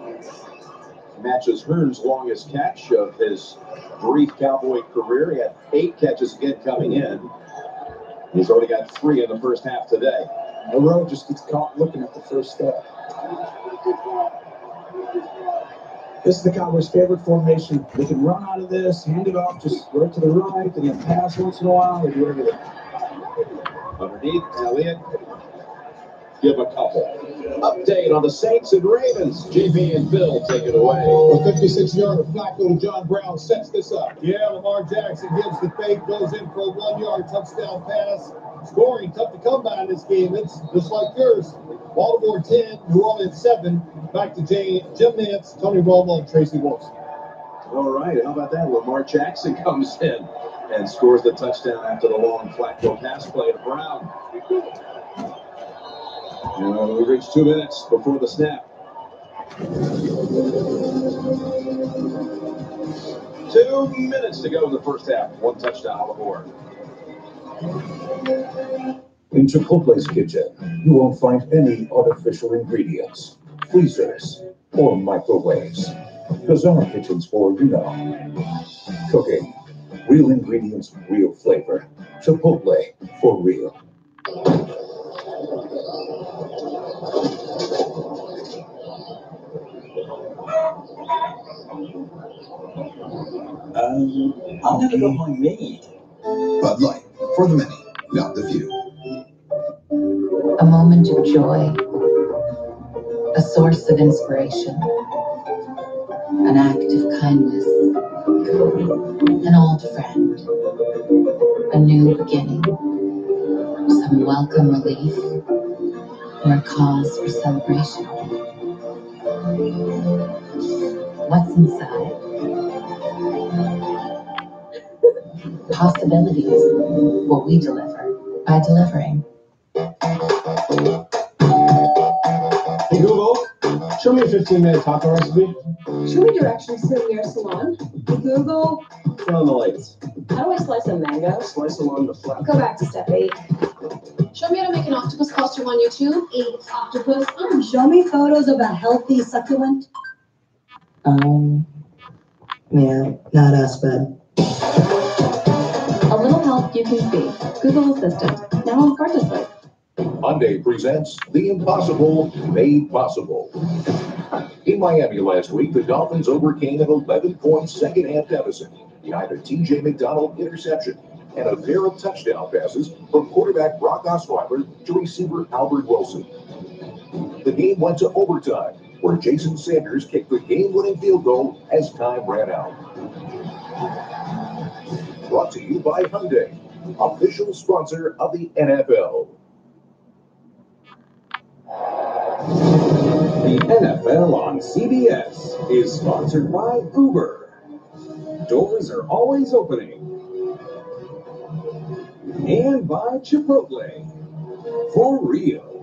matches Hearns' longest catch of his brief Cowboy career. He had 8 catches again coming in. He's already got 3 in the first half today. Moreau just gets caught looking at the first step. This is the Cowboys' favorite formation. They can run out of this, hand it off just right to the right, and then pass once in a while. They do everything. Underneath, Elliott. Give a couple. Update on the Saints and Ravens. JB and Bill take it away. A 56-yarder Flacco to John Brown sets this up. Yeah, Lamar Jackson gives the fake, goes in for a 1-yard touchdown pass. Scoring tough to come by in this game. It's just like yours. Baltimore 10, New Orleans 7. Back to Jim Nance, Tony Romo, and Tracy Wilson. All right, how about that? Lamar Jackson comes in and scores the touchdown after the long Flacco pass play to Brown. We reached 2 minutes before the snap. 2 minutes to go in the first half. 1 touchdown on the board. In Chipotle's kitchen, you won't find any artificial ingredients, freezers, or microwaves. Because our kitchen's for, cooking. Real ingredients, real flavor. Chipotle, for real. I'll never go by me. Bud Light, for the many, not the few. A moment of joy, a source of inspiration, an act of kindness, an old friend, a new beginning, some welcome relief, or a cause for celebration. What's inside? Possibilities. What we deliver by delivering. Hey Google, show me a 15-minute taco recipe. Show me directions to the nearest salon. Google. Turn on the lights. How do I slice a mango? Slice along the flat. Go back to step 8. Show me how to make an octopus costume on YouTube. 8 octopus. Show me photos of a healthy succulent. Yeah, not us, bud. A little help you can see. Google Assistant. Now on Smart Display. Hyundai presents The Impossible Made Possible. In Miami last week, the Dolphins overcame an 11-point second-half deficit behind a T.J. McDonald interception and a pair of touchdown passes from quarterback Brock Osweiler to receiver Albert Wilson. The game went to overtime, where Jason Sanders kicked the game-winning field goal as time ran out. Brought to you by Hyundai, official sponsor of the NFL. The NFL on CBS is sponsored by Uber. Doors are always opening. And by Chipotle. For real.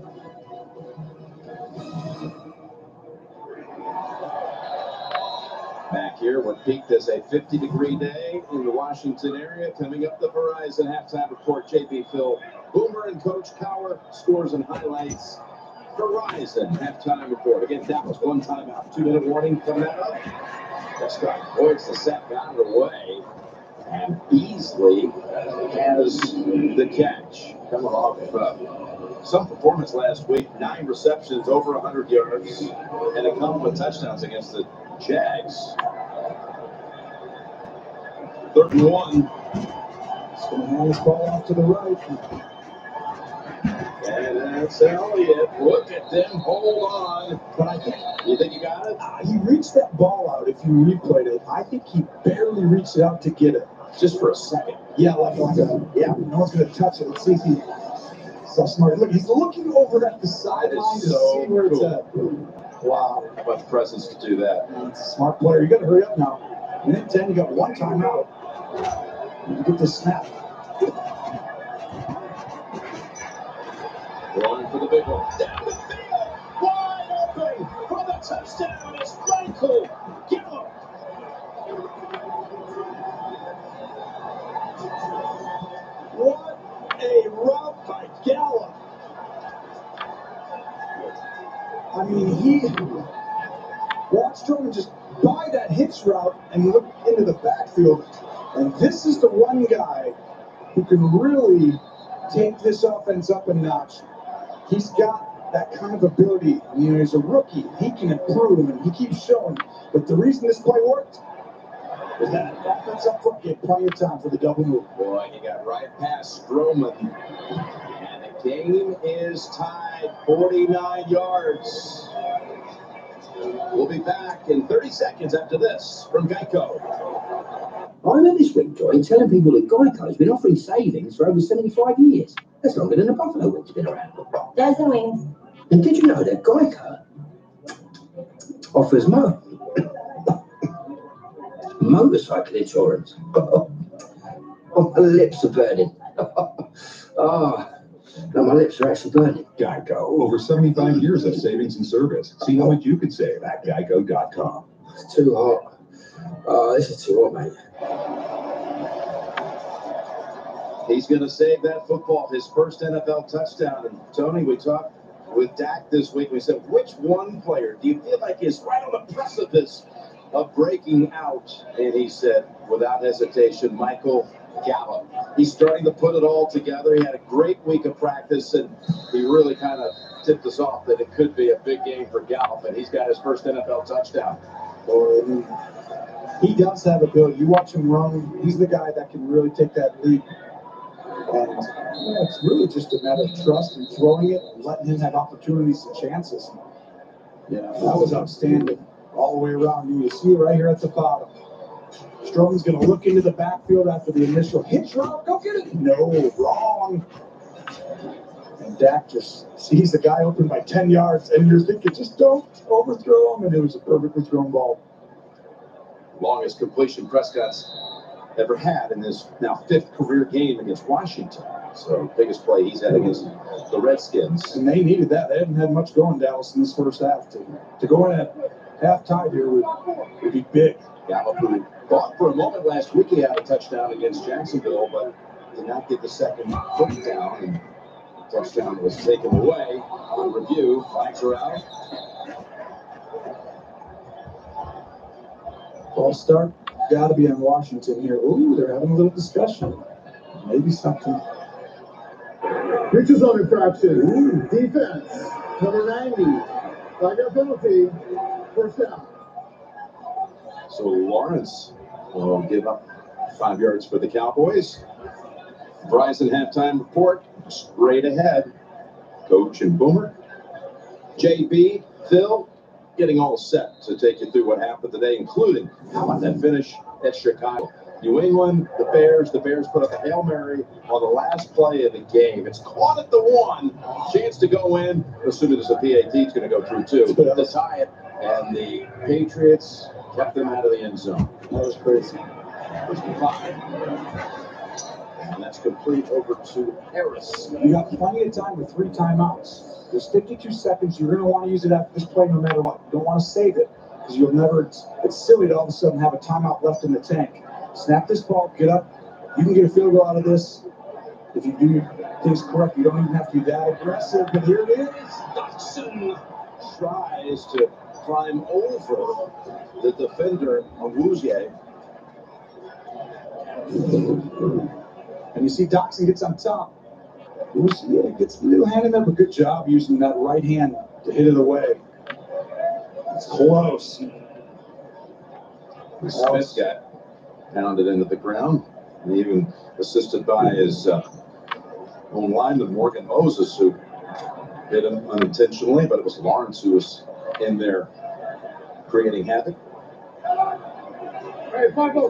Back here, what peaked as a 50-degree day in the Washington area. Coming up the horizon, halftime report, JP Phil, Boomer and Coach Cowher, scores and highlights. Horizon, halftime report. Again, Dallas, 1 timeout. 2-minute warning coming up. Prescott avoids the sack out of the way. And Beasley has the catch. Coming off some performance last week. 9 receptions, over 100 yards, and a couple of touchdowns against the Jags. 3rd and 1. He's going to hand this ball off to the right. And that's Elliott. Look at them. Hold on. But I think, you think you got it? He reached that ball out. If you replayed it, I think he barely reached it out to get it. Just for a second. Yeah, like no one's going to touch it. Let's see if So smart. Look, he's looking over at the sideline to see where it's at. Wow. How much presence to do that? It's a smart player. You got to hurry up now. Minute 10, you got one timeout. You get this snap. Going for the big one. Down the field. Wide open for the touchdown. It's Michael Gallup. What a route by Gallup. I mean, he watched Strowman just buy that hitch route and look into the backfield. And this is the one guy who can really take this offense up a notch. He's got that kind of ability. You know, he's a rookie. He can improve, and he keeps showing. But the reason this play worked is that offense up front gave plenty of time for the double move. Boy, he got right past Strowman. And the game is tied 49 yards. We'll be back in 30 seconds after this from Geico. I remember this week, Joy, telling people that Geico's been offering savings for over 75 years. That's longer than the Buffalo Wing's been around. There's the wings. And did you know that Geico offers motorcycle insurance? Oh, my lips are burning. Oh, no, my lips are actually burning. Geico, over 75 years of savings and service. See how much you could save at geico.com. It's too hot. Oh, this is too hot, mate. He's going to save that football, his first NFL touchdown. And Tony, we talked with Dak this week. We said, which one player do you feel like is right on the precipice of breaking out? And he said, without hesitation, Michael Gallup. He's starting to put it all together. He had a great week of practice, and he really kind of tipped us off that it could be a big game for Gallup, and he's got his first NFL touchdown. He does have ability. You watch him run, he's the guy that can really take that leap. And it's really just a matter of trust and throwing it and letting him have opportunities and chances. Yeah, that was outstanding all the way around. You see it right here at the bottom. Strowman's going to look into the backfield after the initial hitch route. Go get it. No, wrong. And Dak just sees the guy open by 10 yards, and you're thinking, just don't overthrow him. And it was a perfectly thrown ball. Longest completion Prescott's ever had in his now 5th career game against Washington. So biggest play he's had against the Redskins. And they needed that. They hadn't had much going, Dallas, in this first half. To go in at half-time here would be big. Gallup, who thought for a moment last week he had a touchdown against Jacksonville, but did not get the second foot down. And the touchdown was taken away on review. Flags are out. False start. Got to be on Washington here. Ooh, they're having a little discussion. Maybe something. Pitches on infraction. Defense. Number 90. Flag penalty. First down. So Lawrence will give up 5 yards for the Cowboys. Bryson halftime report straight ahead. Coach and Boomer. JB, Phil, getting all set to take you through what happened today, including how about that finish at Chicago. New England, the Bears put up a Hail Mary on the last play of the game. It's caught at the 1, chance to go in, assuming there's a PAT, it's going to go through 2, to tie it, and the Patriots kept them out of the end zone. That was crazy. First and 5. And that's complete over to Harris. You got plenty of time with 3 timeouts. There's 52 seconds. You're going to want to use it after this play no matter what. You don't want to save it because you'll never, it's silly to all of a sudden have a timeout left in the tank. Snap this ball, get up. You can get a field goal out of this. If you do things correct, you don't even have to be that aggressive. But here it is. Dawson tries to climb over the defender of Wouzier. And you see Dawson gets on top. Wouzier gets a little hand in there, but good job using that right hand to hit it away. It's close. Smith got pounded into the ground, and even assisted by his own lineman, Morgan Moses, who hit him unintentionally, but it was Lawrence who was in there creating havoc. Hey, Paco.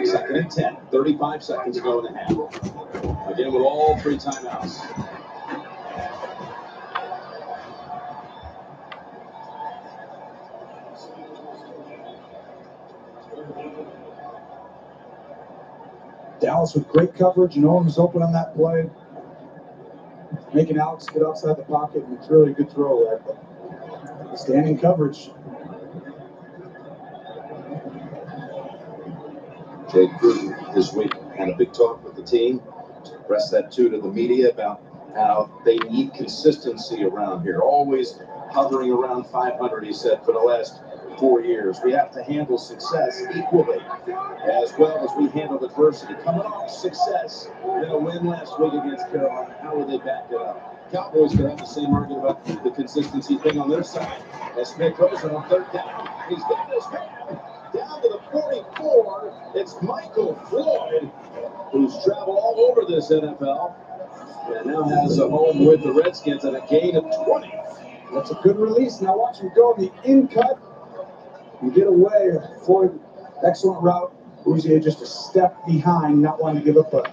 Second and 10. 35 seconds to go in the half. Again with all 3 timeouts. Dallas with great coverage. No one was open on that play. Making Alex get outside the pocket, and it's really a good throw there. But standing coverage. Jay Gruden this week had a big talk with the team. Expressed that too to the media about how they need consistency around here. Always hovering around 500, he said, for the last 4 years. We have to handle success equally as well as we handle adversity. Coming off success in a win last week against Carolina, how will they back it up? Cowboys could have the same argument about the consistency thing on their side. As Smith throws it on 3rd down, he's got his man down to the 44. It's Michael Floyd, who's traveled all over this NFL and now has a home with the Redskins and a gain of 20. That's a good release. Now watch him go in the in cut. You get away. Floyd, excellent route. Bouzier just a step behind, not wanting to give up a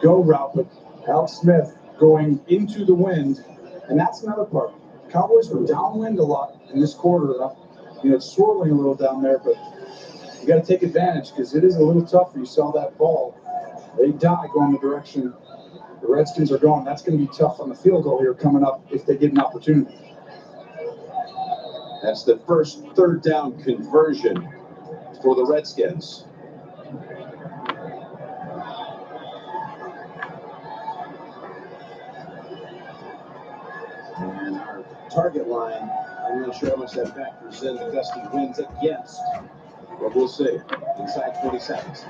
go route, but Alex Smith going into the wind. And that's another part. Cowboys were downwind a lot in this quarter. You know, it's swirling a little down there, but you got to take advantage because it is a little tougher. You saw that ball. They die going the direction the Redskins are going. That's going to be tough on the field goal here coming up if they get an opportunity. That's the first 3rd down conversion for the Redskins. And our target line, I'm not sure how much that factors in the gusty winds against, but we'll see. Inside 20 seconds.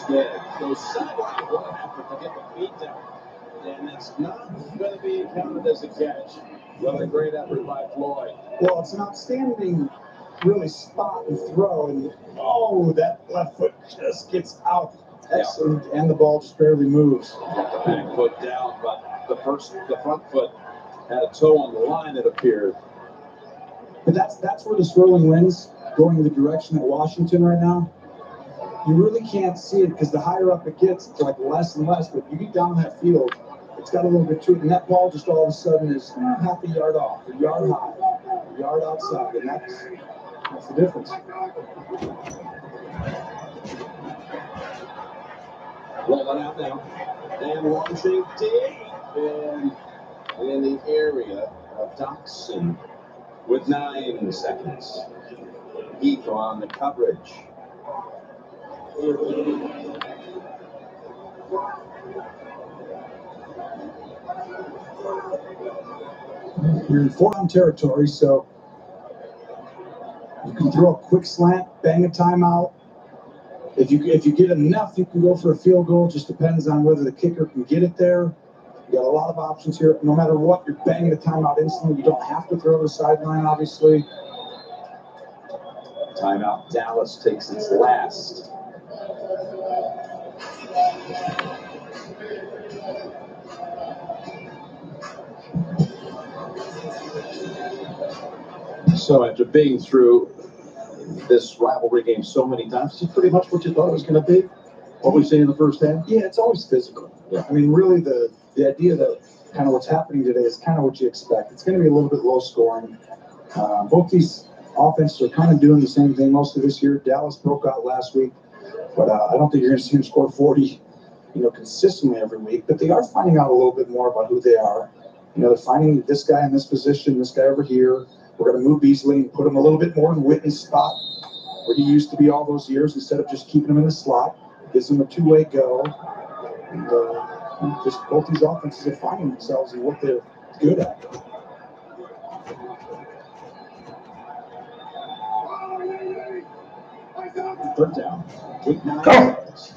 Smith goes sideline. What happened to get the feet down? And it's not going to be counted as a catch. What a great effort by Floyd. Well, it's an outstanding, really spot and throw. And oh, that left foot just gets out. Excellent. Yeah. And the ball just barely moves. Got the back foot down, but the front foot had a toe on the line, it appeared. But that's where the swirling winds going in the direction of Washington right now. You really can't see it because the higher up it gets, it's like less and less. But you get down that field, it's got a little bit to it, and that ball just all of a sudden is half a yard off, a yard high, a yard outside, and that's the difference. Rolling out now, and launching deep in the area of Dawson with 9 seconds. Heath on the coverage. You're in 4-down territory, so you can throw a quick slant, bang a timeout. If you get enough, you can go for a field goal. Just depends on whether the kicker can get it there. You got a lot of options here. No matter what, you're banging the timeout instantly. You don't have to throw to the sideline, obviously. Timeout. Dallas takes its last. So after being through this rivalry game so many times, is it pretty much what you thought it was going to be? What we see in the first half? Yeah, it's always physical. Yeah. I mean, really, the idea that kind of what's happening today is kind of what you expect. It's going to be a little bit low scoring. Both these offenses are kind of doing the same thing most of this year. Dallas broke out last week, but I don't think you're going to see them score 40, consistently every week. But they are finding out a little bit more about who they are. They're finding this guy in this position, this guy over here. We're going to move Beasley and put him a little bit more in Witten's spot where he used to be all those years instead of just keeping him in the slot. Gives him a two-way go. And just both these offenses are finding themselves in what they're good at. Third down. With 9 yards.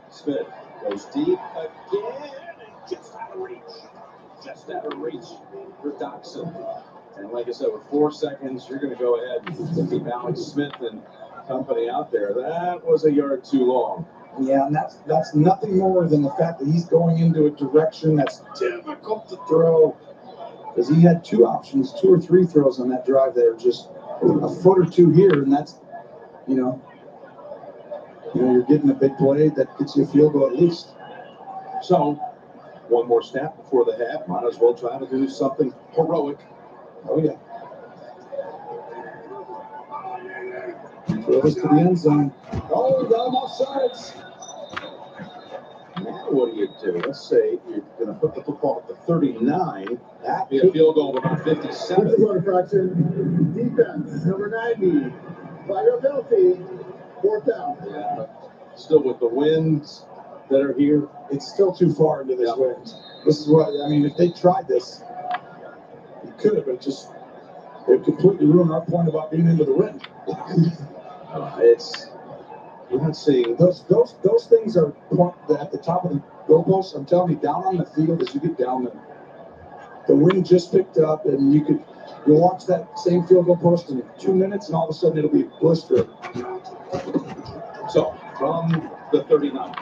Smith goes deep again and just out of reach. Just out of reach for Dawson. And like I said, with 4 seconds, you're going to go ahead and keep Alex Smith and company out there. That was a yard too long. Yeah, and that's nothing more than the fact that he's going into a direction that's difficult to throw. Because he had 2 options, 2 or 3 throws on that drive there, just a foot or two here, and that's, you're getting a big play that gets you a field goal at least. So, one more snap before the half. Might as well try to do something heroic. Oh, yeah. Throw this to the end zone. Oh, got him off sides. Now what do you do? Let's say you're going to put the football at the 39. That'd be a field goal of about 57. Defense, number 90. Flag penalty. 4th down. Yeah. Still with the winds that are here. It's still too far into this wind. This is what, I mean, if they tried this, it could have, but it completely ruined our point about being into the wind. We're not seeing those things are at the top of the goalposts. I'm telling you, down on the field, as you get down there, the wind just picked up, and you'll watch that same field goal post in 2 minutes, and all of a sudden it'll be blistering. So from the 39,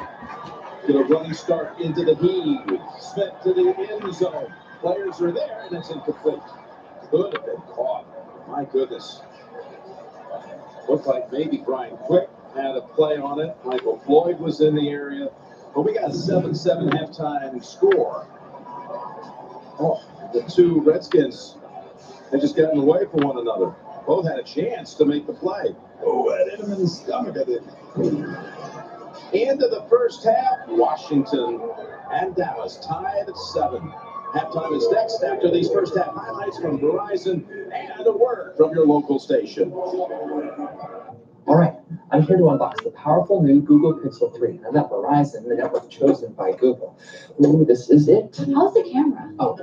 get a running start into the heave. Smith to the end zone. Players are there, and it's incomplete. Could have been caught. My goodness. Looked like maybe Brian Quick had a play on it. Michael Floyd was in the area. But we got a 7-7 halftime score. Oh, the two Redskins had just gotten away from one another. Both had a chance to make the play. Oh, that hit him in the stomach, I think. End of the first half, Washington and Dallas tied at 7. Halftime is next after these first half highlights from Verizon and a word from your local station. All right, I'm here to unbox the powerful new Google Pixel 3. I've got Verizon, the network chosen by Google. Ooh, this is it. How's the camera? Oh,